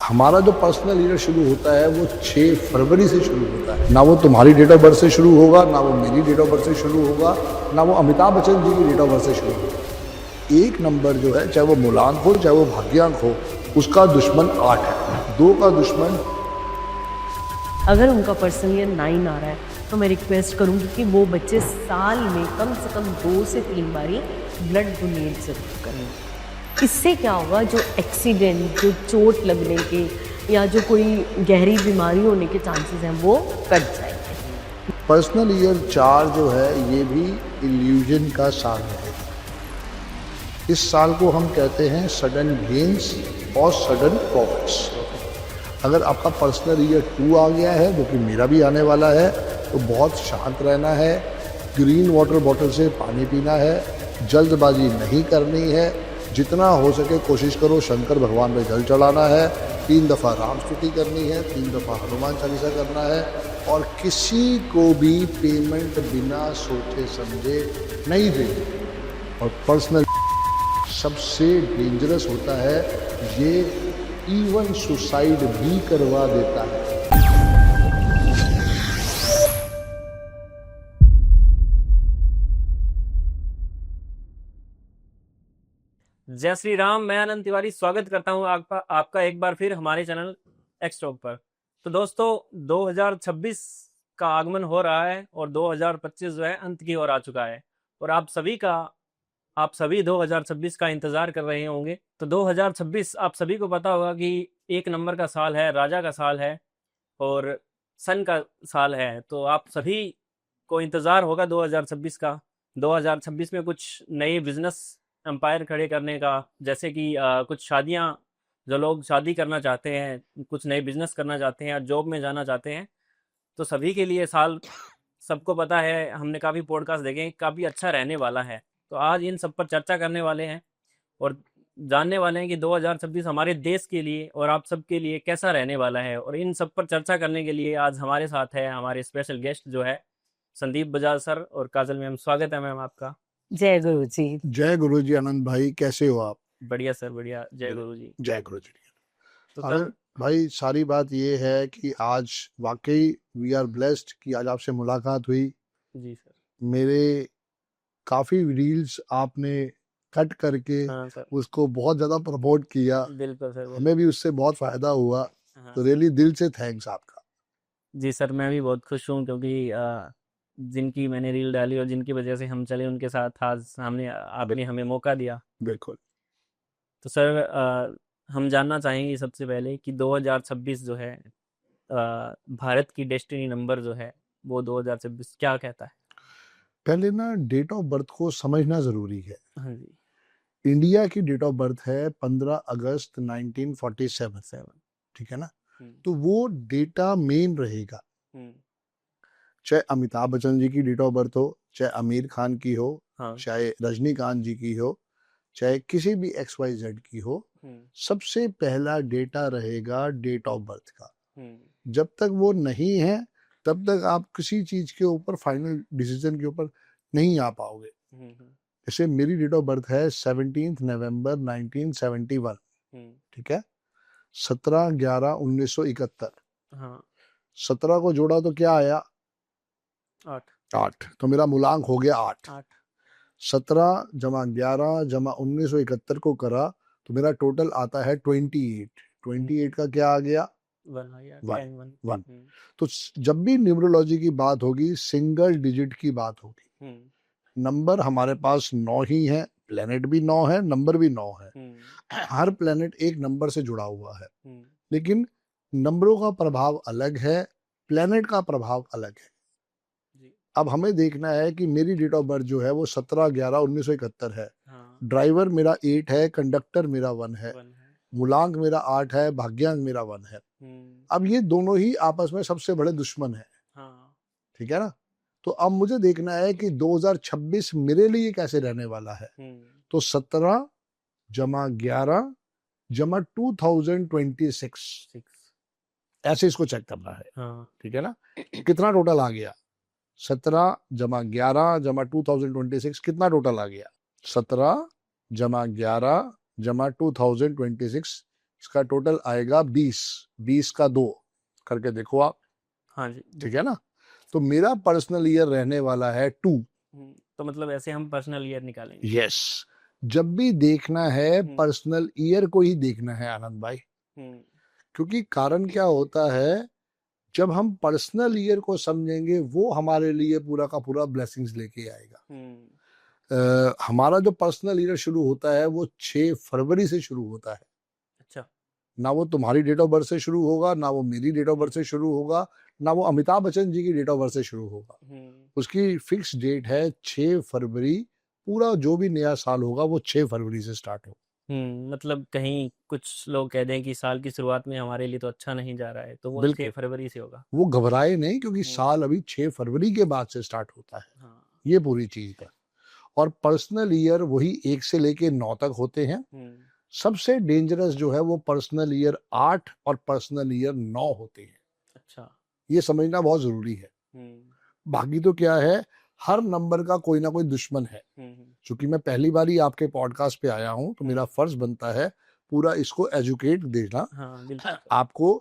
हमारा जो personal year शुरू होता है वो 6 फरवरी से शुरू होता है। ना वो तुम्हारी डेट ऑफ बर्थ से शुरू होगा, ना वो मेरी डेट ऑफ बर्थ से शुरू होगा, ना वो अमिताभ बच्चन जी की डेट ऑफ बर्थ से शुरू होगा। एक नंबर जो है, चाहे वो मूलांक हो चाहे वो भाग्यांक हो, उसका दुश्मन 8 है। 2 का दुश्मन। अगर उनका पर्सनल ईयर 9 आ रहा है तो मैं रिक्वेस्ट करूंगी कि वो बच्चे साल में कम से कम 2 से 3 बारी ब्लड डोनेट जरूर करें। इससे क्या होगा, जो एक्सीडेंट, जो चोट लगने के या जो कोई गहरी बीमारी होने के चांसेस हैं वो कट जाएंगे। पर्सनल ईयर 4 जो है ये भी इल्यूजन का साल है। इस साल को हम कहते हैं सडन गेन्स और सडन प्रॉफिट्स। अगर आपका पर्सनल ईयर 2 आ गया है, जो कि मेरा भी आने वाला है, तो बहुत शांत रहना है, ग्रीन वाटर बॉटल से पानी पीना है, जल्दबाजी नहीं करनी है, जितना हो सके कोशिश करो शंकर भगवान पे जल चढ़ाना है, 3 दफ़ा राम स्तुति करनी है, 3 दफ़ा हनुमान चालीसा करना है, और किसी को भी पेमेंट बिना सोचे समझे नहीं देनी। और पर्सनल सबसे डेंजरस होता है, ये इवन सुसाइड भी करवा देता है। जय श्री राम। मैं आनंद तिवारी स्वागत करता हूं आपका एक बार फिर हमारे चैनल एक्स टॉक पर। तो दोस्तों, 2026 का आगमन हो रहा है और 2025 जो है अंत की ओर आ चुका है, और आप सभी 2026 का इंतज़ार कर रहे होंगे। तो 2026 आप सभी को पता होगा कि 1 नंबर का साल है, राजा का साल है और सन का साल है। तो आप सभी को इंतज़ार होगा 2026 का। 2026 में कुछ नए बिजनेस एम्पायर खड़े करने का, जैसे कि कुछ शादियां, जो लोग शादी करना चाहते हैं, कुछ नए बिजनेस करना चाहते हैं या जॉब में जाना चाहते हैं, तो सभी के लिए साल, सबको पता है, हमने काफ़ी पॉडकास्ट देखे हैं, काफ़ी अच्छा रहने वाला है। तो आज इन सब पर चर्चा करने वाले हैं और जानने वाले हैं कि 2026 हमारे देश के लिए और आप सब के लिए कैसा रहने वाला है। और इन सब पर चर्चा करने के लिए आज हमारे साथ है हमारे स्पेशल गेस्ट जो है संदीप बजाज सर और काजल मैम। स्वागत है मैम आपका। जय गुरु जी। जय गुरु जी। आनंद भाई कैसे हो आप? बढ़िया सर, बढ़िया। जय गुरु जी। जय गुरु जी। तो अरे सर, भाई, सारी बात ये है कि आज वाकई वी आर ब्लेस्ड कि आज आपसे मुलाकात हुई। जी सर। मेरे काफ़ी रील्स आपने कट करके हाँ सर, उसको बहुत ज़्यादा प्रमोट किया, बिल्कुल सर, हमें भी उससे बहुत फ़ायदा हुआ। हाँ तो सर। रियली दिल से थैंक्स आपका। जी सर, मैं भी बहुत खुश हूँ क्योंकि जिनकी मैंने रील डाली और जिनकी वजह से हम चले, उनके साथ आज आपने हमें मौका दिया। बिल्कुल। तो सर, हम जानना चाहेंगे सबसे पहले कि 2026 जो है, भारत की डेस्टिनी नंबर जो है वो 2026 क्या कहता है? पहले ना डेट ऑफ बर्थ को समझना ज़रूरी है। हाँ जी। इंडिया की डेट ऑफ बर्थ है 15 अगस्त 1947। 7। ठीक है ना? हम्म, तो वो डेटा मेन रहेगा। हम्म, चाहे अमिताभ बच्चन जी की डेट ऑफ बर्थ हो, चाहे आमिर खान की हो, हाँ। चाहे रजनीकांत जी की हो, चाहे किसी भी XYZ की हो, हम्म, सबसे पहला डेटा रहेगा डेट ऑफ बर्थ का। हम्म, जब तक वो नहीं है, तब तक आप किसी चीज के ऊपर फाइनल डिसीजन के ऊपर नहीं आ पाओगे। जैसे मेरी डेट ऑफ बर्थ है 17 नवंबर 1971। हम्म, ठीक है? 17/11/1971। हाँ। 17 को जोड़ा तो क्या आया? 8। 8। तो मेरा मूलांक हो गया 8। 8। 17 जमा 11 जमा 1971 को करा तो मेरा टोटल आता है 28। 28 का क्या आ गया? 1 आ गया। 1। 10 1। 1। तो जब भी न्यूमरोलॉजी की बात होगी, सिंगल डिजिट की बात होगी। नंबर हमारे पास 9 ही है, प्लेनेट भी 9 है, नंबर भी 9 है। हर प्लेनेट एक नंबर से जुड़ा हुआ है, लेकिन नंबरों का प्रभाव अलग है, प्लेनेट का प्रभाव अलग है। अब हमें देखना है कि मेरी डेट ऑफ बर्थ जो है वो 17/11/1971 है। हाँ। ड्राइवर मेरा 8 है, कंडक्टर मेरा 1 है, 1 है। मूलांक मेरा 8 है, भाग्यांक मेरा 1 है। अब ये दोनों ही आपस में सबसे बड़े दुश्मन है। हाँ। ठीक है ना? तो अब मुझे देखना है कि 2026 मेरे लिए कैसे रहने वाला है। तो 17 जमा 11 जमा 2026 ऐसे इसको चेक करना है। हाँ। ठीक है ना? कितना टोटल आ गया? 17 जमा 11 जमा 2026 कितना टोटल आ गया? 17 जमा 11 जमा 2026 इसका टोटल आएगा 20, 20 का 2 करके देखो आप, हाँ जी। ठीक है ना। तो मेरा पर्सनल ईयर रहने वाला है 2। तो मतलब ऐसे हम पर्सनल ईयर निकालेंगे। यस, जब भी देखना है हम्म। पर्सनल ईयर को ही देखना है आनंद भाई, हम्म। क्योंकि कारण क्या होता है, जब हम पर्सनल ईयर को समझेंगे वो हमारे लिए पूरा का पूरा ब्लेसिंग्स लेके आएगा। हमारा जो पर्सनल ईयर शुरू होता है वो 6 फरवरी से शुरू होता है। अच्छा। ना वो तुम्हारी डेट ऑफ बर्थ से शुरू होगा, ना वो मेरी डेट ऑफ बर्थ से शुरू होगा, ना वो अमिताभ बच्चन जी की डेट ऑफ बर्थ से शुरू होगा। उसकी फिक्स डेट है 6 फरवरी। पूरा जो भी नया साल होगा वो 6 फरवरी से स्टार्ट हो। मतलब कहीं कुछ लोग कह दें कि साल की शुरुआत में हमारे लिए तो अच्छा नहीं जा रहा है, तो वो 6 बिल्कुल, फरवरी से होगा। वो घबराए नहीं, क्योंकि साल अभी 6 फरवरी के बाद से स्टार्ट होता है। हाँ। ये पूरी चीज है। और पर्सनल ईयर वही 1 से लेके 9 तक होते हैं। सबसे डेंजरस जो है वो पर्सनल ईयर 8 और पर्सनल ईयर 9 होते हैं। अच्छा। ये समझना बहुत जरूरी है। बाकी तो क्या है, हर नंबर का कोई ना कोई दुश्मन है। क्योंकि मैं पहली बार ही आपके पॉडकास्ट पे आया हूं, तो मेरा फर्ज बनता है पूरा इसको एजुकेट देना। हाँ, बिल्कुल। आपको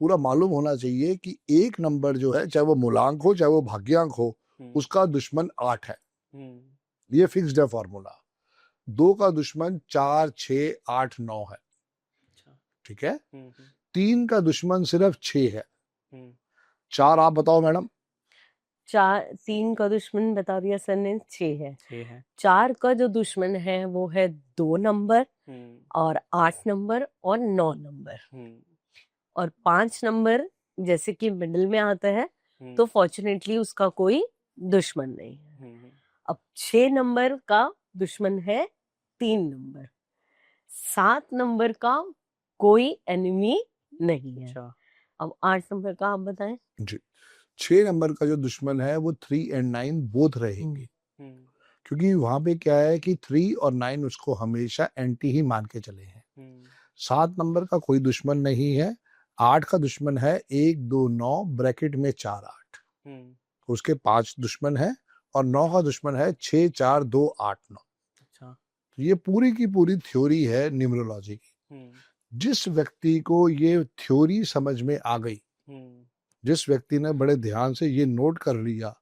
पूरा मालूम होना चाहिए कि एक नंबर जो है, चाहे वो मूलांक हो चाहे वो भाग्यांक हो, उसका दुश्मन 8 है। ये फिक्स्ड है फॉर्मूला। 2 का दुश्मन 4, 6, 8, 9 है। ठीक है। 3 का दुश्मन सिर्फ 6 है। 4 आप बताओ मैडम। 3 का दुश्मन बता दिया सर ने, 6 है। 4 का जो दुश्मन है वो है 2 नंबर और 8 नंबर और 9 नंबर। और 5 नंबर जैसे कि मिडिल में आता है, तो फॉर्चुनेटली उसका कोई दुश्मन नहीं है। अब 6 नंबर का दुश्मन है 3 नंबर। 7 नंबर का कोई एनिमी नहीं है। अब 8 नंबर का आप बताएं। जी, 6 नंबर का जो दुश्मन है वो 3 और 9 बोथ रहेंगे। क्योंकि वहां पे क्या है कि 3 और 9 उसको हमेशा एंटी ही मान के चले हैं। 7 नंबर का कोई दुश्मन नहीं है। 8 का दुश्मन है 1, 2, 9 ब्रैकेट में 4, 8। उसके 5 दुश्मन है और 9 का दुश्मन है 6, 4, 2, 8, 9। तो ये पूरी की पूरी थ्योरी है न्यूमरोलॉजी की। जिस व्यक्ति को ये थ्योरी समझ में आ गई, जिस व्यक्ति ने बड़े ध्यान से ये नोट कर लिया,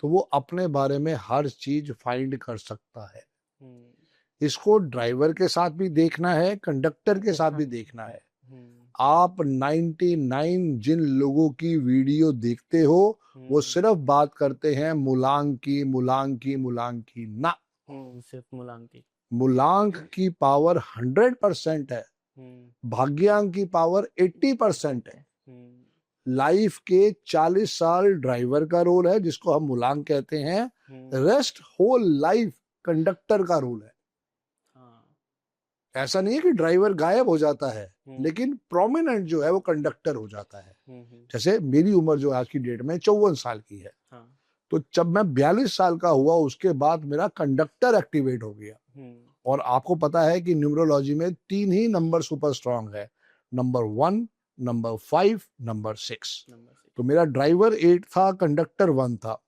तो वो अपने बारे में हर चीज फाइंड कर सकता है। इसको ड्राइवर के साथ भी देखना है, कंडक्टर के साथ भी देखना है। आप 99 जिन लोगों की वीडियो देखते हो वो सिर्फ बात करते हैं मूलांक की, मूलांक की, मूलांक की ना। सिर्फ मूलांक की। मूलांक की पावर 100% है, भाग्यांक की पावर 80% है। लाइफ के 40 साल ड्राइवर का रोल है, जिसको हम मूलांक कहते हैं। रेस्ट होल लाइफ कंडक्टर का रोल है। ऐसा नहीं है कि ड्राइवर गायब हो जाता है, लेकिन प्रोमिनेंट जो है वो कंडक्टर हो जाता है। जैसे मेरी उम्र जो आज की डेट में 54 साल की है, तो जब मैं 42 साल का हुआ उसके बाद मेरा कंडक्टर एक्टिवेट हो गया। और आपको पता है कि न्यूमरोलॉजी में 3 ही नंबर सुपर स्ट्रॉन्ग है, नंबर 1, नंबर 5, नंबर 6। तो मेरा ड्राइवर 8 था, कंडक्टर 1 था।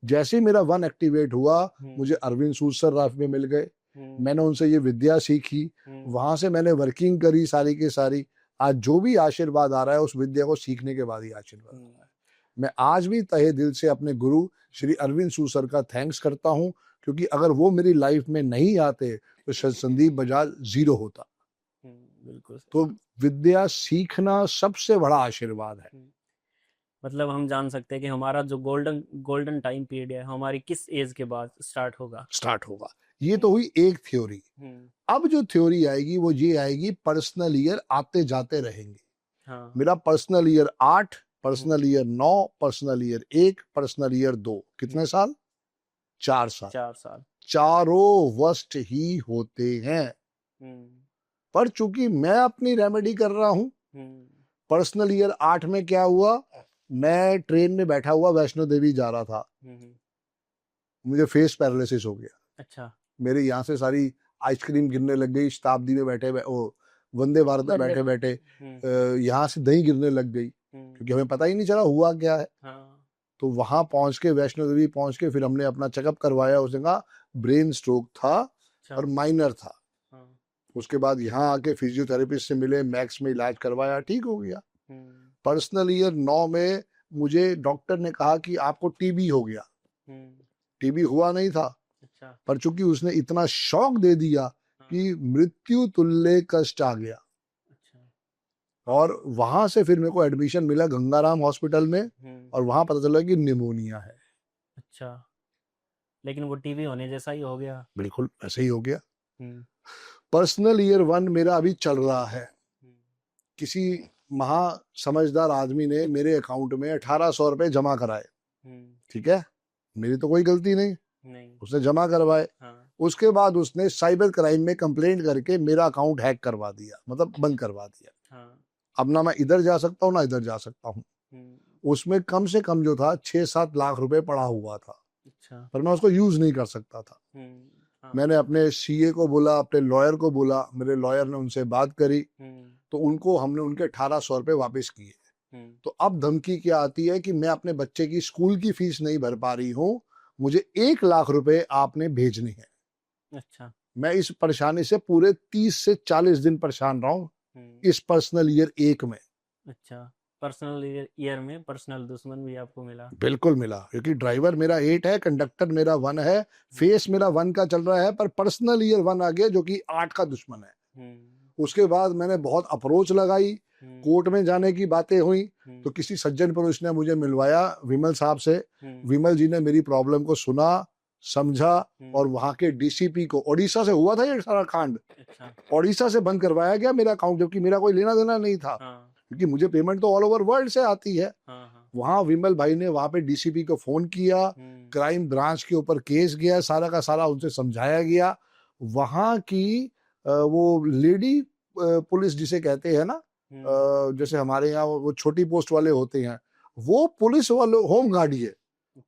जैसे ही मेरा 1 एक्टिवेट हुआ, मुझे अरविंद सूद सर राफ में मिल गए। मैंने उनसे ये विद्या सीखी, वहां से मैंने वर्किंग करी सारी की सारी। आज जो भी आशीर्वाद आ रहा है उस विद्या को सीखने के बाद ही आशीर्वाद आ रहा है। मैं आज भी तहे दिल से अपने गुरु श्री अरविंद सूद सर का थैंक्स करता हूं, क्योंकि अगर वो मेरी लाइफ में नहीं आते तो शायद संदीप बजाज 0 होता। बिल्कुल। तो विद्या सीखना सबसे बड़ा आशीर्वाद है। मतलब हम जान सकते हैं कि हमारा जो गोल्डन टाइम पीरियड है हमारी किस एज के बाद स्टार्ट होगा। ये तो हुई एक थ्योरी। अब जो थ्योरी आएगी वो ये आएगी, पर्सनल ईयर आते जाते रहेंगे। मेरा personal year 8, personal year 9, personal year 1, personal year 2। कितने साल? 4 साल। चारों वर्स्ट ही होते हैं। पर चूंकि मैं अपनी रेमेडी कर रहा हूं, पर्सनल ईयर 8 में क्या हुआ, मैं ट्रेन में बैठा हुआ वैष्णो देवी जा रहा था, मुझे फेस पैरालिसिस हो गया। अच्छा। मेरे यहाँ से सारी आइसक्रीम गिरने लग गई, शताब्दी में बैठे वंदे भारत में बैठे बैठे यहाँ से दही गिरने लग गई, क्योंकि हमें पता ही नहीं चला हुआ क्या है। तो वहां पहुंच के, वैष्णो देवी पहुंच के, फिर हमने अपना चेकअप करवाया। उसने कहा ब्रेन स्ट्रोक था और माइनर था। उसके बाद यहाँ आके फिजियोथेरेपिस्ट से मिले, मैक्स में इलाज करवाया, ठीक हो गया। पर्सनल ईयर 9 में मुझे डॉक्टर ने कहा कि आपको टीबी हो गया। टीबी हुआ नहीं था, अच्छा। पर चूंकि उसने इतना शॉक दे दिया कि मृत्यु तुल्य कष्ट आ गया। अच्छा। और वहां से फिर मेरे को एडमिशन मिला गंगाराम हॉस्पिटल में, और वहां पता चला कि निमोनिया है। अच्छा, लेकिन वो टीबी होने जैसा ही हो गया। बिल्कुल ऐसे ही हो गया। हम्म, पर्सनल ईयर 1 मेरा अभी चल रहा है। किसी महा समझदार आदमी ने मेरे अकाउंट में 1800 रुपए जमा कराए, ठीक है, मेरी तो कोई गलती नहीं, उसने जमा करवाए। हाँ। उसके बाद उसने साइबर क्राइम में कंप्लेंट करके मेरा अकाउंट हैक करवा दिया, मतलब बंद करवा दिया। हाँ। अब ना मैं इधर जा सकता हूँ ना इधर जा सकता हूँ। उसमें कम से कम जो था 6-7 लाख रुपए पड़ा हुआ था। अच्छा। पर मैं उसको यूज नहीं कर सकता था। हाँ। मैंने अपने सीए को बोला, अपने लॉयर को बोला, मेरे लॉयर ने उनसे बात करी, तो उनको हमने उनके 1800 रुपए वापस किए। तो अब धमकी क्या आती है कि मैं अपने बच्चे की स्कूल की फीस नहीं भर पा रही हूँ, मुझे 1 लाख रुपए आपने भेजने हैं। अच्छा। मैं इस परेशानी से पूरे 30 से 40 दिन परेशान रहा हूँ इस पर्सनल ईयर 1 में। अच्छा, पर्सनल ईयर में पर्सनल दुश्मन भी आपको मिला? बिल्कुल मिला, क्योंकि ड्राइवर मेरा 8 है, कंडक्टर मेरा 1 है, फेस मेरा 1 का चल रहा है, पर पर्सनल ईयर 1 आ गया जो कि 8 का दुश्मन है। उसके बाद मैंने बहुत अप्रोच लगाई, कोर्ट में जाने की बातें हुई, तो किसी सज्जन पुरुष ने मुझे मिलवाया विमल साहब से। विमल जी ने मेरी प्रॉब्लम को सुना, समझा, और वहां के डीसीपी को, ओडिशा से हुआ था ये सारा कांड, ओडिशा से बंद करवाया गया मेरा अकाउंट, जबकि मेरा कोई लेना देना नहीं था, क्योंकि मुझे पेमेंट तो ऑल ओवर वर्ल्ड से आती है। वहां विमल भाई ने वहां पे डीसीपी को फोन किया, क्राइम ब्रांच के ऊपर केस गया, सारा का सारा उनसे समझाया गया। वहां की वो लेडी पुलिस जिसे कहते हैं ना, जैसे हमारे यहाँ वो छोटी पोस्ट वाले होते हैं, वो पुलिस वालों, होम गार्ड, ये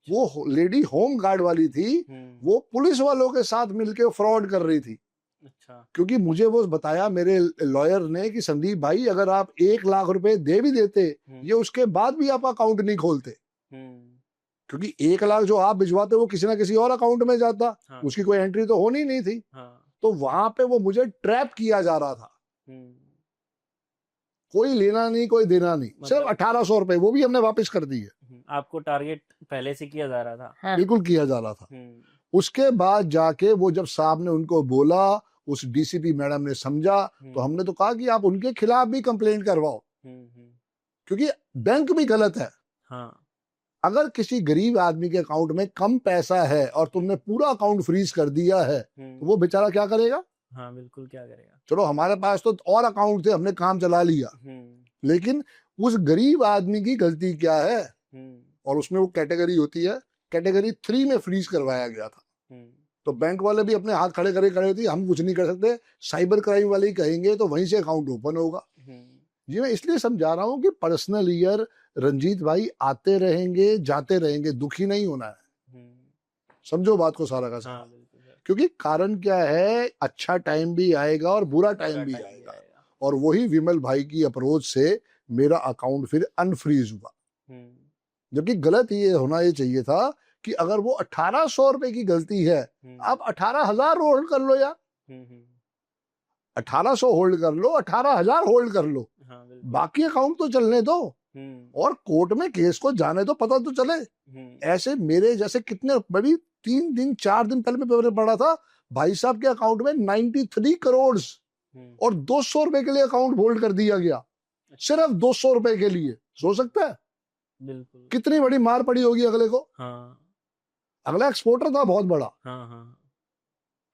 वो लेडी होम गार्ड वाली थी, वो पुलिस वालों के साथ मिलके फ्रॉड कर रही थी। अच्छा। क्योंकि मुझे वो बताया मेरे लॉयर ने कि संदीप भाई, अगर आप 1 लाख रुपए दे भी देते, ये उसके बाद भी आप अकाउंट नहीं खोलते, क्योंकि 1 लाख जो आप भिजवाते वो किसी ना किसी और अकाउंट में जाता। हाँ। उसकी कोई एंट्री तो होनी नहीं थी। हाँ। तो वहां पे वो मुझे ट्रैप किया जा रहा था, कोई लेना नहीं कोई देना नहीं, मतलब सिर्फ 1800 रुपए, वो भी हमने वापस कर दिए। आपको टारगेट पहले से किया जा रहा था? हाँ। बिल्कुल किया जा रहा था। उसके बाद जाके वो जब साहब ने उनको बोला, उस डीसीपी मैडम ने समझा, तो हमने तो कहा कि आप उनके खिलाफ भी कंप्लेंट करवाओ, क्योंकि बैंक भी गलत है। हाँ। अगर किसी गरीब आदमी के अकाउंट में कम पैसा है और तुमने पूरा अकाउंट फ्रीज कर दिया है, तो वो बेचारा क्या करेगा? हाँ, बिल्कुल, क्या करेगा? चलो हमारे पास तो और अकाउंट थे, हमने काम चला लिया, लेकिन उस गरीब आदमी की गलती क्या है? और उसमें वो कैटेगरी होती है, कैटेगरी 3 में फ्रीज करवाया गया था। तो बैंक वाले भी अपने हाथ खड़े होती, हम कुछ नहीं कर सकते, साइबर क्राइम वाले ही कहेंगे तो वहीं से अकाउंट ओपन होगा। जी मैं इसलिए समझा रहा हूँ कि पर्सनल ईयर रंजीत भाई आते रहेंगे जाते रहेंगे, दुखी नहीं होना है। समझो बात को सारा का सारा। हाँ, क्योंकि कारण क्या है, अच्छा टाइम भी आएगा और बुरा टाइम भी आएगा। और वही विमल भाई की अप्रोच से मेरा अकाउंट फिर अनफ्रीज हुआ, जबकि गलत ये होना ये चाहिए था कि अगर वो 1800 रुपए की गलती है, आप 18,000 होल्ड कर लो यार, 1800 होल्ड कर लो, 18,000 होल्ड कर लो। हाँ, बाकी अकाउंट तो चलने दो, और कोर्ट में केस को जाने दो, पता तो चले। ऐसे मेरे जैसे कितने बड़ी 3 दिन 4 दिन पहले में पेपर पढ़ा था, भाई साहब के अकाउंट में 93 करोड़ और 200 रुपए के लिए अकाउंट होल्ड कर दिया गया, सिर्फ 200 रुपए के लिए। सोच सकता है बिल्कुल कितनी बड़ी मार पड़ी होगी अगले को। हाँ। अगला एक्सपोर्टर था बहुत बड़ा। हाँ, हाँ।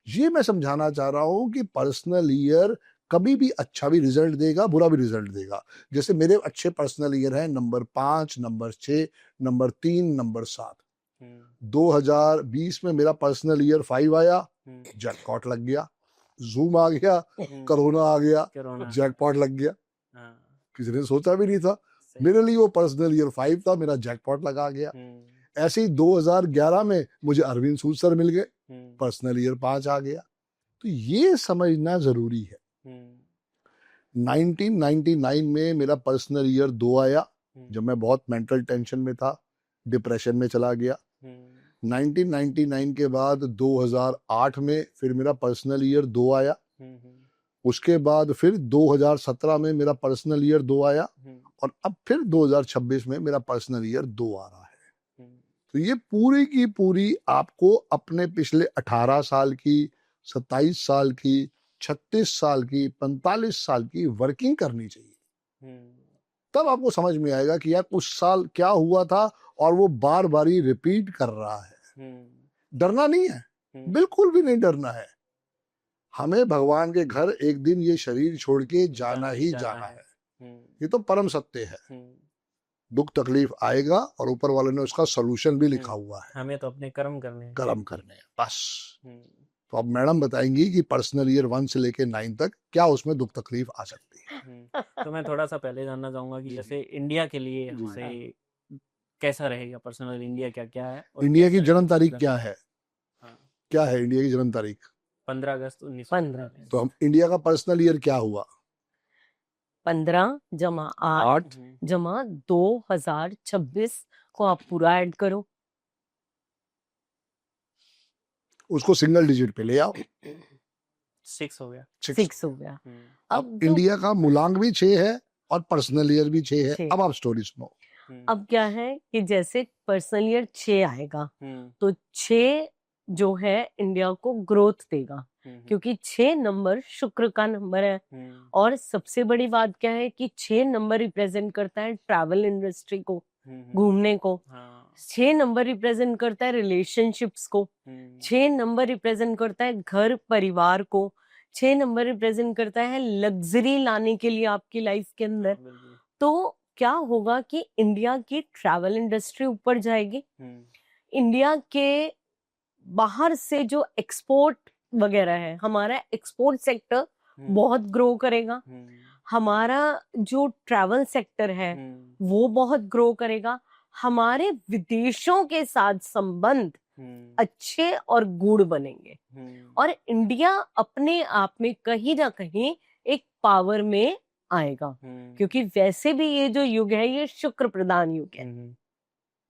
ये मैं समझाना चाह रहा हूं कि पर्सनल ईयर कभी भी अच्छा भी रिजल्ट देगा, बुरा भी रिजल्ट देगा। जैसे मेरे अच्छे पर्सनल ईयर हैं नंबर 5, नंबर 6, नंबर 3, नंबर 7। 2020 में मेरा पर्सनल ईयर 5 आया, जैकपॉट लग गया। जूम आ गया, कोरोना आ गया, जैकपॉट लग गया। किसी ने सोचा भी नहीं था। मेरे लिए वो पर्सनल ईयर 5 था, मेरा जैकपॉट लगा गया। ऐसे ही 2011 में मुझे अरविंद सूद सर मिल गए, पर्सनल ईयर 5 आ गया। तो ये समझना जरूरी है। 1999 में मेरा पर्सनल ईयर 2 आया, जब मैं बहुत मेंटल टेंशन में था, डिप्रेशन में चला गया। 1999 के बाद 2008 में फिर मेरा पर्सनल ईयर 2 आया। उसके बाद फिर 2017 में मेरा पर्सनल ईयर 2 आया, और अब फिर 2026 में मेरा पर्सनल ईयर 2 आ रहा है। तो ये पूरी की पूरी आपको अपने पिछले 18 साल की, 27 साल की, 36 साल की, 45 साल की वर्किंग करनी चाहिए। तब आपको समझ में आएगा कि यार उस साल क्या हुआ था, और वो बार बार ही रिपीट कर रहा है। डरना नहीं है, बिल्कुल भी नहीं डरना है। हमें भगवान के घर एक दिन ये शरीर छोड़ के जाना ही जाना है। ये तो परम सत्य है। दुख तकलीफ आएगा, और ऊपर वाले ने उसका सलूशन भी लिखा हुआ है। हमें तो अपने कर्म करने हैं। कर्म करने हैं बस। तो अब मैडम बताएंगी कि पर्सनल ईयर 1 से लेके 9 तक क्या उसमें दुख तकलीफ आ सकती है। तो मैं थोड़ा सा पहले जानना चाहूंगा कि जैसे इंडिया के लिए हमसे कैसा रहेगा पर्सनल, इंडिया क्या क्या है, और इंडिया की कैसे जन्म तारीख रहेगा? क्या है? हाँ, क्या है इंडिया की जन्म तारीख? 15 अगस्त 19 15 तो हम इंडिया का पर्सनल ईयर क्या हुआ? 15 जमा 8 जमा 2026 को आप पूरा ऐड करो, उसको सिंगल डिजिट पे ले आओ। 6 हो गया। 6 हो गया। अब इंडिया का मूलांक भी 6 है और पर्सनल ईयर भी 6 है। 6। अब आप स्टोरी सुनो। अब क्या है कि जैसे पर्सनल ईयर 6 आएगा तो 6 जो है इंडिया को ग्रोथ देगा, क्योंकि 6 नंबर शुक्र का नंबर है। और सबसे बड़ी बात क्या है कि 6 नंबर रिप्रेजेंट करता है ट्रैवल इंडस्ट्री को, घूमने को। 6 नंबर रिप्रेजेंट करता है रिलेशनशिप्स को। 6 नंबर रिप्रेजेंट करता है घर परिवार को। 6 नंबर रिप्रेजेंट करता है लग्जरी लाने के लिए आपकी लाइफ के अंदर। तो क्या होगा कि इंडिया की ट्रैवल इंडस्ट्री ऊपर जाएगी। इंडिया के बाहर से जो एक्सपोर्ट वगैरह है, हमारा एक्सपोर्ट सेक्टर बहुत ग्रो करेगा। हमारा जो ट्रैवल सेक्टर है वो बहुत ग्रो करेगा। हमारे विदेशों के साथ संबंध अच्छे और गूढ़ बनेंगे, और इंडिया अपने आप में कहीं ना कहीं एक पावर में आएगा, क्योंकि वैसे भी ये जो युग है ये शुक्र प्रधान युग है,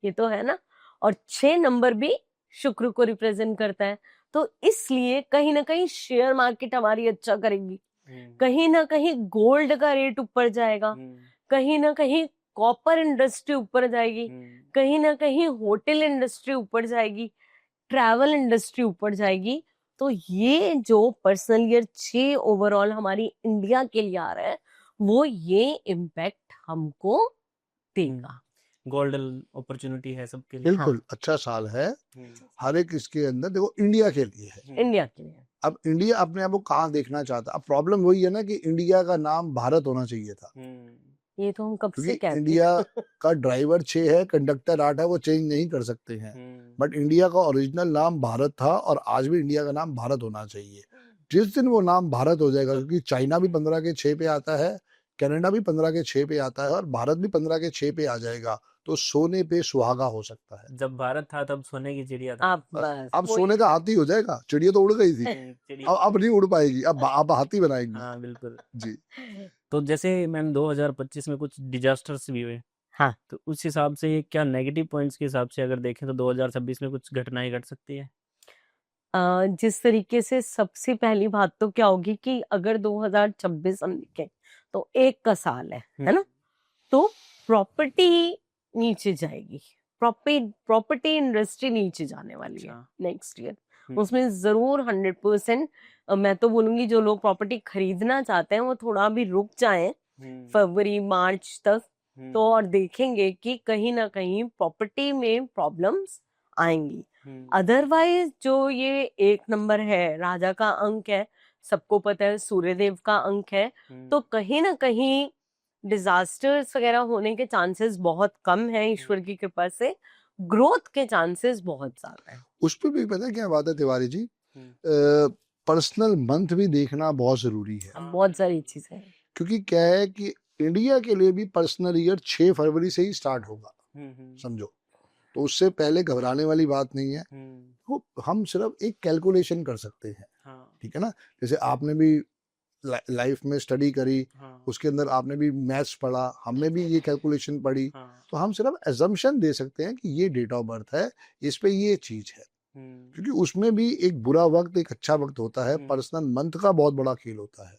ये तो है ना। और 6 नंबर भी शुक्र को रिप्रेजेंट करता है। तो इसलिए कहीं ना कहीं शेयर मार्केट हमारी अच्छा करेगी, कहीं ना कहीं गोल्ड का रेट ऊपर जाएगा, कहीं ना कहीं कॉपर इंडस्ट्री ऊपर जाएगी, कहीं ना कहीं होटल इंडस्ट्री ऊपर जाएगी, ट्रैवल इंडस्ट्री ऊपर जाएगी। तो ये जो पर्सनल ईयर 6 ओवरऑल हमारी इंडिया के लिए आ रहा है, वो ये इम्पैक्ट हमको देगा। गोल्डन अपॉर्चुनिटी है सबके लिए। बिल्कुल अच्छा साल है हर एक इसके अंदर। देखो इंडिया के लिए है, इंडिया के लिए। अब इंडिया अपने आप को कहाँ देखना चाहता है? अब प्रॉब्लम वही है ना कि इंडिया का नाम भारत होना चाहिए था। ये तो हम कब से क्योंकि कहते हैं। इंडिया का ड्राइवर 6 है, कंडक्टर 8 है, वो चेंज नहीं कर सकते हैं। बट इंडिया का ओरिजिनल नाम भारत था, और आज भी इंडिया का नाम भारत होना चाहिए। जिस दिन वो नाम भारत हो जाएगा, क्योंकि चाइना भी 15 के 6 पे आता है, कनाडा भी 15 के 6 पे आता है, और भारत भी 15 के 6 पे आ जाएगा, तो सोने पे सुहागा हो सकता है। जब भारत था तब सोने की चिड़िया था। अब सोने का हाथी हो जाएगा। चिड़िया तो उड़ गई थी, अब नहीं उड़ पाएगी, अब हाथी बनाएंगे। हाँ बिल्कुल जी। तो जैसे मैम 2025 में कुछ डिजास्टर्स भी हुए, हाँ, तो उस हिसाब से क्या नेगेटिव पॉइंट्स के हिसाब से अगर देखें तो 2026 में कुछ घटनाएं घट सकती है? जिस तरीके से सबसे पहली बात तो क्या होगी कि अगर 2026 हम देखें तो 1 का साल है ना, तो प्रॉपर्टी नीचे जाएगी। प्रॉपर्टी इंडस्ट्री नीचे जाने वाली है नेक्स्ट ईयर। उसमें जरूर 100% मैं तो बोलूंगी जो लोग प्रॉपर्टी खरीदना चाहते हैं वो थोड़ा भी रुक जाएं फरवरी मार्च तक, तो और देखेंगे कि कहीं ना कहीं प्रॉपर्टी में प्रॉब्लम्स आएंगी। अदरवाइज जो ये 1 नंबर है, राजा का अंक है, सबको पता है सूर्यदेव का अंक है, तो कहीं ना कहीं डिजास्टर्स वगैरह होने के चांसेस बहुत कम है ईश्वर की कृपा से। ग्रोथ के चांसेस बहुत ज्यादा है। उस पर भी पता है क्या बात है तिवारी जी, पर्सनल मंथ भी देखना बहुत जरूरी है। बहुत सारी चीजें हैं, क्योंकि क्या है कि इंडिया के लिए भी पर्सनल ईयर 6 फरवरी से ही स्टार्ट होगा, समझो। तो उससे पहले घबराने वाली बात नहीं है। वो हम सिर्फ एक कैलकुलेशन कर सकते हैं, ठीक है ना। जैसे आपने भी लाइफ में स्टडी करी, उसके अंदर आपने भी मैथ्स पढ़ा, हमने भी ये कैलकुलेशन पढ़ी, तो हम सिर्फ एजम्पशन दे सकते हैं कि ये डेट ऑफ बर्थ है, इस पे ये चीज है। क्योंकि उसमें भी एक बुरा वक्त एक अच्छा वक्त होता है। पर्सनल मंथ का बहुत बड़ा खेल होता है,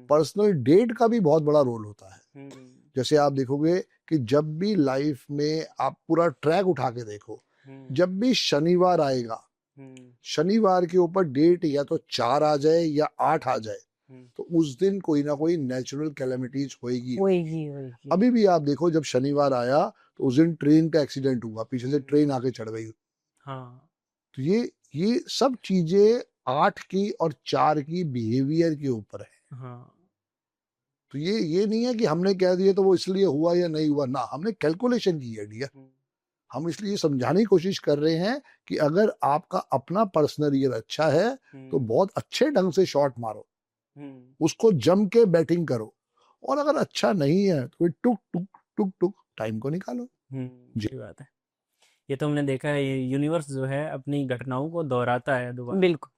पर्सनल डेट का भी बहुत बड़ा रोल होता है। जैसे आप देखोगे कि जब भी लाइफ में आप पूरा ट्रैक उठा के देखो, जब भी शनिवार आएगा, शनिवार के ऊपर डेट या तो 4 आ जाए या 8 आ जाए, तो उस दिन कोई ना कोई नेचुरल कैलेमिटीज होएगी। होएगी। अभी भी आप देखो, जब शनिवार आया तो उस दिन ट्रेन का एक्सीडेंट हुआ, पीछे से ट्रेन आके चढ़ गई। हाँ, तो ये सब चीजें 8 की और 4 की बिहेवियर के ऊपर है। हाँ, तो ये नहीं है कि हमने कह दिया तो वो इसलिए हुआ या नहीं हुआ ना, हमने कैलकुलेशन की है डियर। हम इसलिए समझाने की कोशिश कर रहे हैं कि अगर आपका अपना पर्सनल ईयर अच्छा है तो बहुत अच्छे ढंग से शॉट मारो, उसको जम के बैटिंग करो, और अगर अच्छा नहीं है तो फिर टुक टुक टुक टुक टाइम को निकालो। जी। सही बात है। ये तो हमने देखा है, ये यूनिवर्स जो है अपनी घटनाओं को दोहराता है दोबारा बिल्कुल।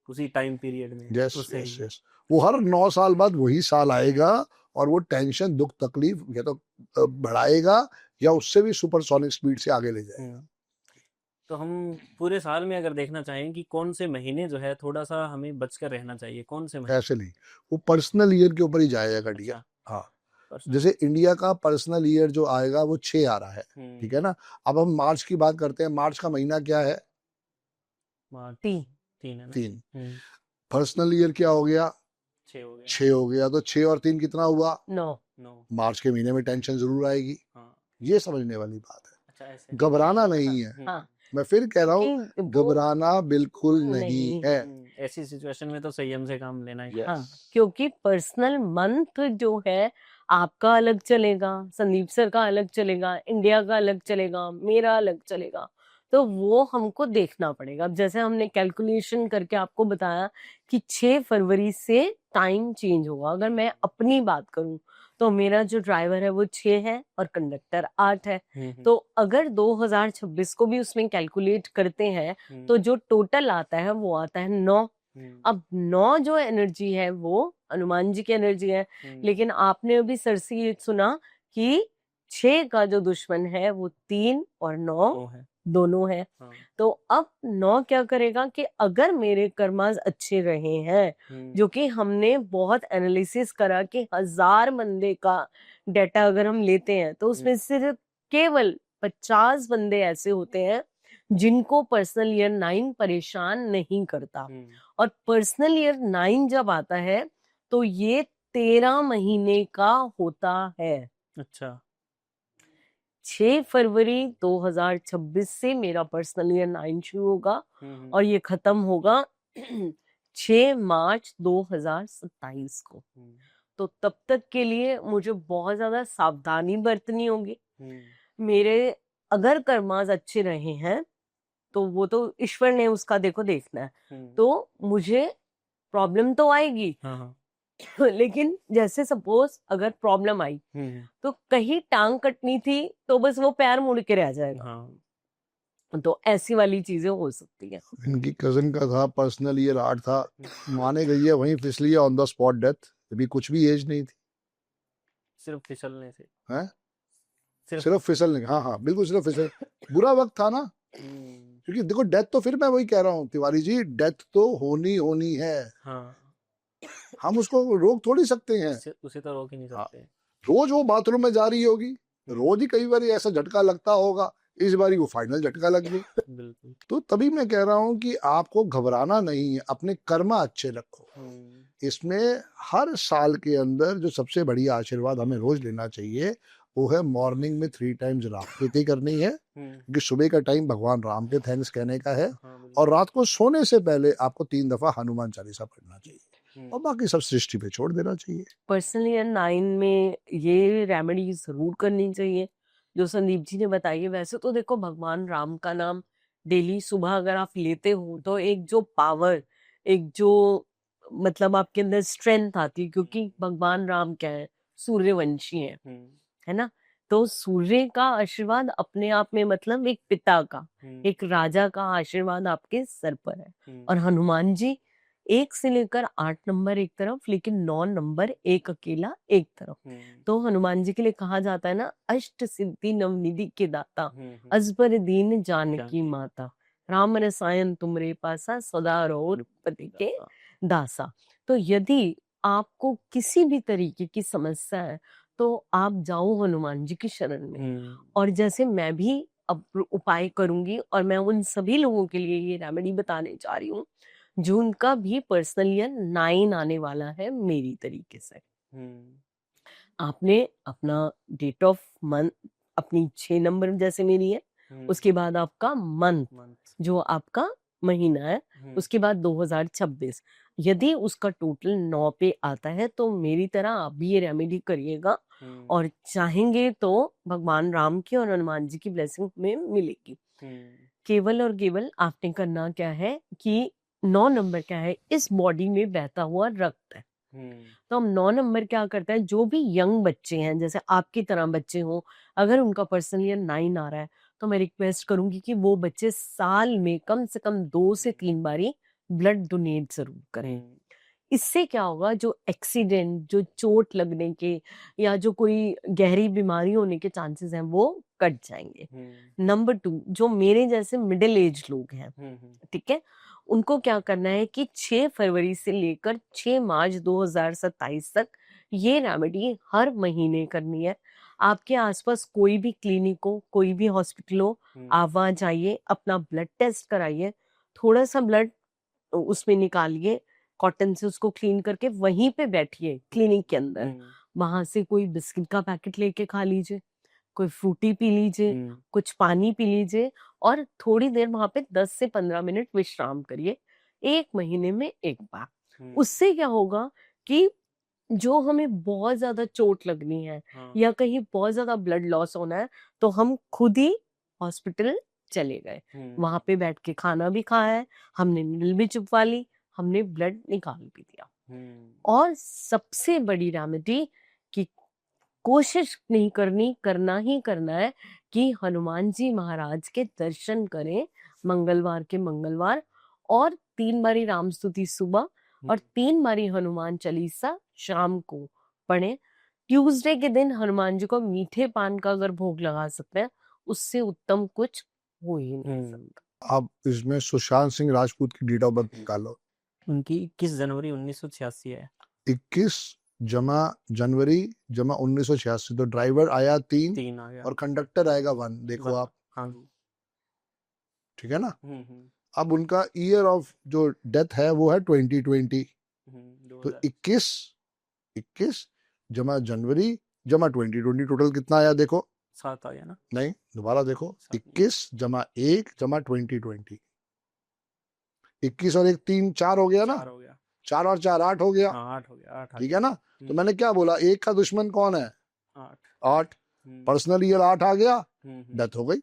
उसी टाइम पीरियड में। यस तो सही यस है। यस, वो हर 9 साल बाद वही साल आएगा, और वो टेंशन दुख तकलीफ या तो बढ़ाएगा या उससे भी सुपरसोनिक स्पीड से आगे ले जाएगा। तो हम पूरे साल में अगर देखना चाहें कि कौन से महीने जो है थोड़ा सा हमें बचकर रहना चाहिए, कौन से महीने? ऐसे नहीं, वो पर्सनल ईयर के ऊपर ही जाएगा डियर। अच्छा, हाँ, पर्सनल। जैसे इंडिया का पर्सनल ईयर जो आएगा वो 6 आ रहा है, ठीक है ना। अब हम मार्च की बात करते हैं, मार्च का महीना क्या है? मार्च 3 है ना? 3। पर्सनल ईयर क्या हो गया? 6 हो गया। 6 हो गया। तो 6 और 3 कितना हुआ? 9। मार्च के महीने में टेंशन जरूर आएगी। हाँ। ये समझने वाली बात है, अच्छा, ऐसे घबराना नहीं है। हाँ, मैं फिर कह रहा हूँ, कि वो घबराना बिल्कुल नहीं नहीं है। ऐसी सिचुएशन में तो संयम से काम लेना ही। हाँ, क्योंकि पर्सनल मंथ जो है आपका अलग चलेगा, संदीप सर का अलग चलेगा, इंडिया का अलग चलेगा, मेरा अलग चलेगा, तो वो हमको देखना पड़ेगा। अब जैसे हमने कैलकुलेशन करके आपको बताया कि 6 फरवरी से टाइम चेंज होगा। अगर मैं अपनी बात करूं तो मेरा जो ड्राइवर है वो 6 है और कंडक्टर 8 है। तो अगर 2026 को भी उसमें कैलकुलेट करते हैं तो जो टोटल आता है वो आता है 9। अब 9 जो एनर्जी है वो हनुमान जी की एनर्जी है, लेकिन आपने अभी सर से ये सुना कि 6 का जो दुश्मन है वो 3 और 9 है। दोनों है। हाँ। तो अब 9 क्या करेगा कि अगर मेरे कर्मास अच्छे रहे हैं, जो कि हमने बहुत एनालिसिस करा कि 1000 बंदे का डेटा अगर हम लेते हैं तो उसमें सिर्फ केवल 50 बंदे ऐसे होते हैं जिनको पर्सनल ईयर 9 परेशान नहीं करता। और पर्सनल ईयर 9 जब आता है तो ये 13 महीने का होता है। अच्छा, 6 फरवरी 2026 से मेरा पर्सनल ईयर 9 शुरू होगा और ये खत्म होगा 6 मार्च 2027 को। तो तब तक के लिए मुझे बहुत ज्यादा सावधानी बरतनी होगी। मेरे अगर कर्मास अच्छे रहे हैं तो वो तो ईश्वर ने उसका देखो देखना है, तो मुझे प्रॉब्लम तो आएगी। हाँ। लेकिन जैसे सपोज अगर प्रॉब्लम आई तो कहीं टांग कटनी थी तो बस वो पैर मुड़ के रह जाएगा। हाँ। तो ऐसी वाली चीजें हो सकती है। इनकी कजन का था, पर्सनल ईयर 8 था, माने गई है, वहीं फिसली ऑन द स्पॉट डेथ। अभी कुछ भी एज नहीं थी, सिर्फ फिसलने से हैं? सिर्फ फिसलने। हाँ हाँ बिल्कुल, सिर्फ फिसल। बुरा वक्त था ना, क्योंकि देखो डेथ तो, फिर मैं वही कह रहा हूँ तिवारी जी, डेथ तो होनी है। हाँ, हम उसको रोक थोड़ी सकते हैं, उसे तो रोक ही नहीं सकते। रोज वो बाथरूम में जा रही होगी, रोज ही कई बार ऐसा झटका लगता होगा, इस बारी वो फाइनल झटका लग गई। बिल्कुल। तो तभी मैं कह रहा हूँ कि आपको घबराना नहीं है, अपने कर्म अच्छे रखो। इसमें हर साल के अंदर जो सबसे बढ़िया आशीर्वाद हमें रोज लेना चाहिए वो है मॉर्निंग में 3 टाइम्स राम कीर्ति करनी है, क्योंकि सुबह का टाइम भगवान राम के थैंक्स कहने का है। और रात को सोने से पहले आपको 3 दफा हनुमान चालीसा पढ़ना चाहिए, और बाकी सब सृष्टि पे छोड़ देना चाहिए। पर्सनली 9 में ये रेमेडी जरूर करनी चाहिए जो संदीप जी ने बताई है। वैसे तो देखो भगवान राम का नाम डेली सुबह अगर आप लेते हो तो एक जो पावर, एक जो मतलब आपके अंदर स्ट्रेंथ आती है, क्योंकि भगवान राम क्या है, सूर्यवंशी है ना। तो सूर्य का आशीर्वाद अपने आप में मतलब एक पिता का, एक राजा का आशीर्वाद आपके सर पर है। और हनुमान जी 1 से लेकर 8 नंबर एक तरफ, लेकिन 9 नंबर एक अकेला एक तरफ। तो हनुमान जी के लिए कहा जाता है ना, अष्ट सिद्धि नवनिधि के दाता, अजबर दीन जानकी माता, राम रसायन तुमरे पासा सदा रहो पति के दासा। तो यदि आपको किसी भी तरीके की समस्या है तो आप जाओ हनुमान जी की शरण में। और जैसे मैं भी अब उपाय करूंगी और मैं उन सभी लोगों के लिए ये रेमेडी बताने जा रही हूँ जो उनका भी पर्सनल ईयर 9 आने वाला है मेरी तरीके से। आपने अपना डेट ऑफ मंथ अपनी 6 नंबर जैसे मेरी है, उसके बाद आपका मंथ जो आपका महीना है, उसके बाद 2026 यदि उसका टोटल 9 पे आता है तो मेरी तरह आप भी ये रेमेडी करिएगा और चाहेंगे तो भगवान राम की और हनुमान जी की ब्लेसिंग में मिलेगी। केवल और केवल आपने करना क्या है कि 9 नंबर क्या है, इस बॉडी में बहता हुआ रक्त है। तो हम 9 नंबर क्या करते हैं, जो भी यंग बच्चे हैं जैसे आपकी तरह बच्चे हों, अगर उनका पर्सनल ईयर 9 आ रहा है तो मैं रिक्वेस्ट करूंगी कि वो बच्चे साल में कम से कम 2 से 3 बारी ब्लड डोनेट जरूर करें। इससे क्या होगा, जो एक्सीडेंट, जो चोट लगने के या जो कोई गहरी बीमारी होने के चांसेस हैं वो कट जाएंगे। नंबर 2, जो मेरे जैसे मिडिल एज लोग हैं, ठीक है, उनको क्या करना है कि 6 फरवरी से लेकर 6 मार्च 2027 तक ये रेमेडी हर महीने करनी है। आपके आसपास कोई भी क्लिनिक हो, कोई भी हॉस्पिटल हो, आप वहाँ जाइए, अपना ब्लड टेस्ट कराइए, थोड़ा सा ब्लड उसमें निकालिए, कॉटन से उसको क्लीन करके वहीं पे बैठिए क्लिनिक के अंदर। वहां से कोई बिस्किट का पैकेट लेके खा लीजिए, कोई फ्रूटी पी लीजिए, कुछ पानी पी लीजिए और थोड़ी देर वहां पे 10 से 15 मिनट विश्राम करिए, 1 महीने में 1 बार। उससे क्या होगा कि जो हमें बहुत ज्यादा चोट लगनी है या कहीं बहुत ज्यादा ब्लड लॉस होना है तो हम खुद ही हॉस्पिटल चले गए, वहां पे बैठ के खाना भी खाया है, हमने नील भी चुपवा ली, हमने ब्लड निकाल भी दिया। और सबसे बड़ी रेमेडी कि कोशिश नहीं करनी, करना ही करना है कि हनुमान जी महाराज के दर्शन करें मंगलवार के मंगलवार, और 3 बारी राम स्तुति सुबह और 3 बारी हनुमान चालीसा शाम को पढ़ें। ट्यूसडे के दिन हनुमान जी को मीठे पान का अगर भोग लगा सकते हैं, उससे उत्तम कुछ हो ही नहीं सकता। आप इसमें सुशांत सिंह राजपूत की डेट ऑफ बर्थ निकालो। उनकी 21 जनवरी 1986 है। 21 जमा जनवरी जमा 1986, तो ड्राइवर आया 3 आ गया और कंडक्टर आएगा 1। देखो आप, हाँ। ठीक है ना। अब उनका ईयर ऑफ जो डेथ है वो है 2020, तो 21 जमा जनवरी जमा 2020 टोटल कितना आया देखो, 7 आ गया ना। नहीं, दोबारा देखो, 21 जमा 1 जमा 2020, 21 और 1 3 4 हो गया ना, 4 और 4 8 हो गया, 8 हो गया, 8 ठीक है ना। तो मैंने क्या बोला, 1 का दुश्मन कौन है, 8। 8 पर्सनल ईयर 8 आ गया, डेथ हो गई।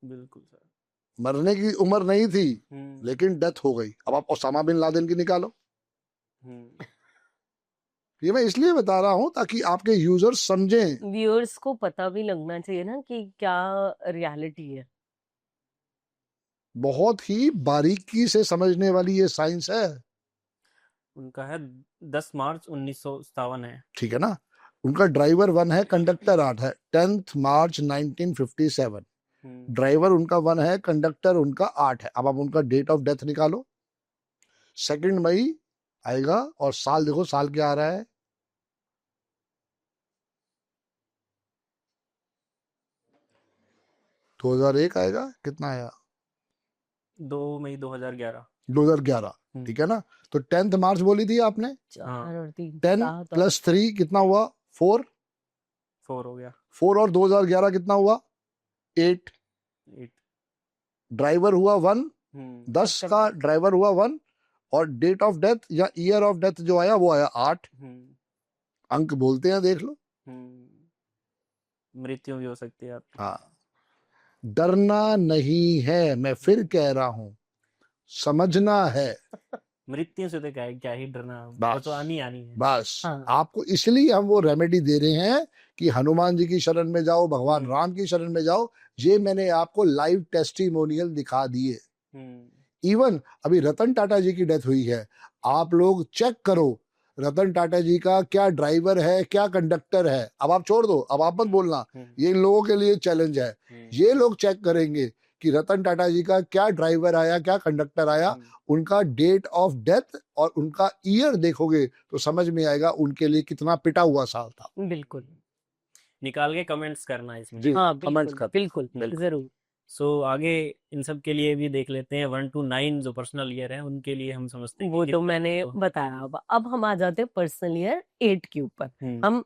बिल्कुल सर। मरने की उम्र नहीं थी लेकिन डेथ हो गई। अब आप ओसामा बिन लादेन की निकालो। ये मैं इसलिए बता रहा हूं ताकि आपके यूजर्स समझें, व्यूअर्स को पता भी लगना चाहिए ना कि क्या रियलिटी है। बहुत ही बारीकी से समझने वाली ये साइंस है। उनका है 10 मार्च 1957 है, ठीक है ना। उनका ड्राइवर 1 है, कंडक्टर 8 है। 10 मार्च 1957 ड्राइवर उनका 1 है, कंडक्टर उनका 8 है। अब आप उनका डेट ऑफ डेथ निकालो, 2 मई आएगा, और साल देखो, साल क्या आ रहा है, 2001 आएगा, कितना आया, 2 मई 2011। 2011, ठीक है ना। तो 10 मार्च बोली थी आपने, 4 और 3 10 प्लस 3 कितना हुआ, 4 हो गया। 4 और 2011 कितना हुआ, 8। ड्राइवर हुआ 1, 10 का ड्राइवर हुआ 1, और डेट ऑफ डेथ या ईयर ऑफ डेथ जो आया वो आया 8। अंक बोलते हैं, देख लो। मृत्यु भी हो सकती है। हाँ, डरना नहीं है, मैं फिर कह रहा हूं, समझना है। मृत्यु से तो क्या ही डरना, बस, वो तो आनी है। बस हाँ। आपको इसलिए हम वो रेमेडी दे रहे हैं कि हनुमान जी की शरण में जाओ, भगवान राम की शरण में जाओ। ये मैंने आपको लाइव टेस्टिमोनियल दिखा दिए। इवन अभी रतन टाटा जी की डेथ हुई है, आप लोग चेक करो रतन टाटा जी का क्या ड्राइवर है, क्या कंडक्टर है। अब आप छोड़ दो, अब आप मत बोलना, ये इन लोगों के लिए चैलेंज है। ये लोग चेक करेंगे कि रतन टाटा जी का क्या ड्राइवर आया, क्या कंडक्टर आया, उनका डेट ऑफ डेथ और उनका ईयर देखोगे तो समझ में आएगा उनके लिए कितना पिटा हुआ साल था। बिल्कुल। निकाल के कमेंट्स करना इसमें। जी, हाँ कमेंट्स बिल्कुल कर बिल्कुल बिल्कुल। जरूर। सो आगे इन सब के लिए भी देख लेते हैं 1 to 9 जो पर्सनल ईयर है उनके लिए हम समझते हैं वो कि तो कितना मैंने तो- बताया। अब हम आ जाते हैं पर्सनल ईयर 8 के ऊपर। हम्म, हम